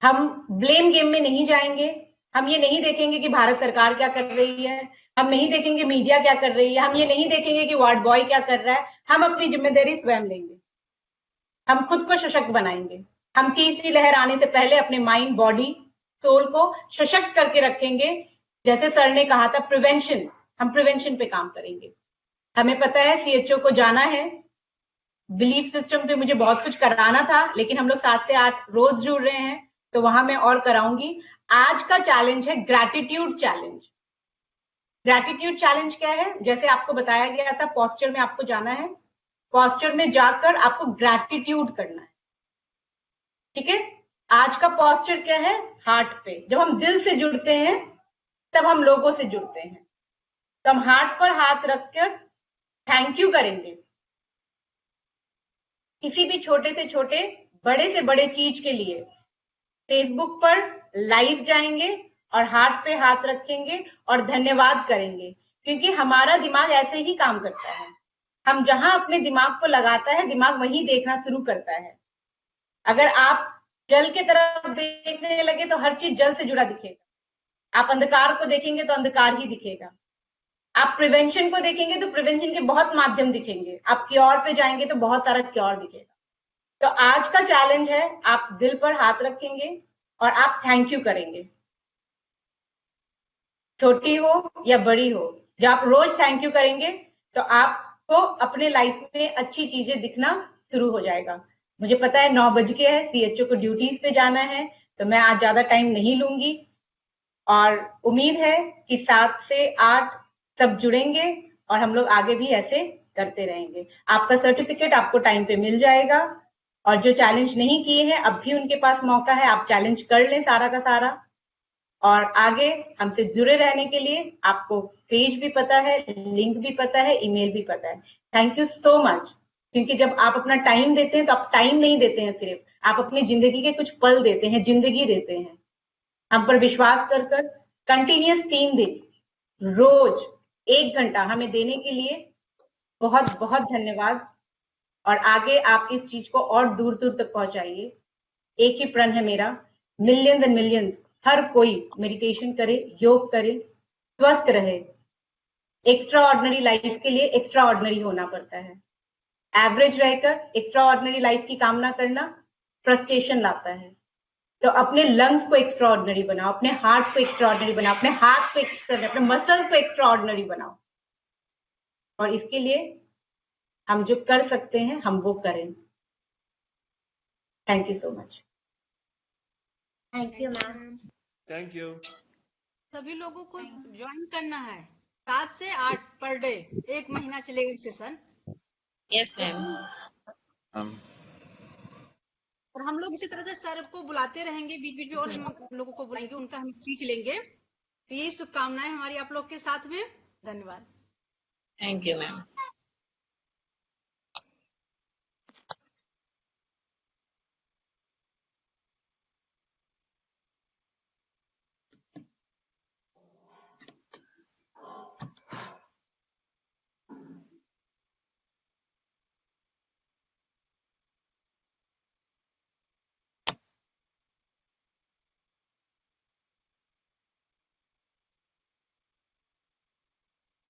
हम ब्लेम गेम में नहीं जाएंगे। हम ये नहीं देखेंगे कि भारत सरकार क्या कर रही है, हम नहीं देखेंगे मीडिया क्या कर रही है, हम ये नहीं देखेंगे कि वार्ड बॉय क्या कर रहा है। हम अपनी जिम्मेदारी स्वयं लेंगे, हम खुद को सशक्त बनाएंगे। हम तीसरी लहर आने से पहले अपने माइंड, बॉडी, सोल को सशक्त करके रखेंगे। जैसे सर ने कहा था प्रिवेंशन, हम प्रिवेंशन पे काम करेंगे। हमें पता है सीएचओ को जाना है, बिलीफ सिस्टम पे मुझे बहुत कुछ कराना था, लेकिन हम लोग 7 से 8 रोज जुड़ रहे हैं, तो वहां मैं और कराऊंगी। आज का चैलेंज है ग्रैटिट्यूड चैलेंज। ग्रैटिट्यूड चैलेंज क्या है? जैसे आपको बताया गया था, पोस्चर में आपको जाना है, पोस्चर में जाकर आपको ग्रैटिट्यूड करना है, ठीक है। आज का पोस्चर क्या है? हार्ट पे। जब हम दिल से जुड़ते हैं तब हम लोगों से जुड़ते हैं। तो हम हार्ट पर हाथ रखकर थैंक यू करेंगे। किसी भी छोटे से छोटे, बड़े से बड़े चीज के लिए फेसबुक पर लाइव जाएंगे और हार्ट पे हाथ रखेंगे और धन्यवाद करेंगे, क्योंकि हमारा दिमाग ऐसे ही काम करता है। हम जहां अपने दिमाग को लगाता है, दिमाग वहीं देखना शुरू करता है। अगर आप जल की तरफ देखने लगे तो हर चीज जल से जुड़ा दिखेगा। आप अंधकार को देखेंगे तो अंधकार ही दिखेगा। आप प्रिवेंशन को देखेंगे तो प्रिवेंशन के बहुत माध्यम दिखेंगे। आप क्योर पे जाएंगे तो बहुत सारा क्योर दिखेगा। तो आज का चैलेंज है, आप दिल पर हाथ रखेंगे और आप थैंक यू करेंगे, छोटी हो या बड़ी हो। जब आप रोज थैंक यू करेंगे तो आपको अपने लाइफ में अच्छी चीजें दिखना शुरू हो जाएगा। मुझे पता है 9 बज के है, सीएचओ को ड्यूटीज पे जाना है, तो मैं आज ज्यादा टाइम नहीं लूंगी और उम्मीद है कि 7 से 8 सब जुड़ेंगे और हम लोग आगे भी ऐसे करते रहेंगे। आपका सर्टिफिकेट आपको टाइम पे मिल जाएगा और जो चैलेंज नहीं किए हैं अब भी उनके पास मौका है, आप चैलेंज कर लें सारा का सारा। और आगे हमसे जुड़े रहने के लिए आपको पेज भी पता है, लिंक भी पता है, ईमेल भी पता है। Thank you so much. क्योंकि जब आप अपना टाइम देते हैं तो आप टाइम नहीं देते हैं सिर्फ, आप अपनी जिंदगी के कुछ पल देते हैं, जिंदगी देते हैं। हम पर विश्वास कर कंटिन्यूस 3 दिन रोज 1 घंटा हमें देने के लिए बहुत बहुत धन्यवाद। और आगे आप इस चीज को और दूर दूर तक पहुंचाइए। एक ही प्रण है मेरा, मिलियंस एंड मिलियंस हर कोई मेडिटेशन करे, योग करे, स्वस्थ रहे। एक्स्ट्रा ऑर्डिनरी लाइफ के लिए एक्स्ट्रा ऑर्डिनरी होना पड़ता है। एवरेज रहकर एक्स्ट्रा ऑर्डिनरी लाइफ की कामना करना फ्रस्ट्रेशन लाता है। तो अपने लंग्स को एक्स्ट्रा ऑर्डिनरी बनाओ, अपने हार्ट को एक्स्ट्रा ऑर्डिनरी बनाओ, अपने हाथ को एक्स्ट्रा, अपने मसल्स को एक्स्ट्रा ऑर्डिनरी बनाओ। और इसके लिए हम जो कर सकते हैं हम वो करें। Thank you so much. Thank you ma'am. Thank you. सभी लोगों को ज्वाइन करना है 7 से 8 पर डे, 1 महीना चलेगा सेशन। Yes ma'am. और हम लोग इसी तरह से सर को बुलाते रहेंगे, बीच बीच में और लोगों को बुलाएंगे, उनका हम स्पीच लेंगे। तो ये शुभकामनाएं हमारी आप लोग के साथ में। धन्यवाद। Thank you ma'am.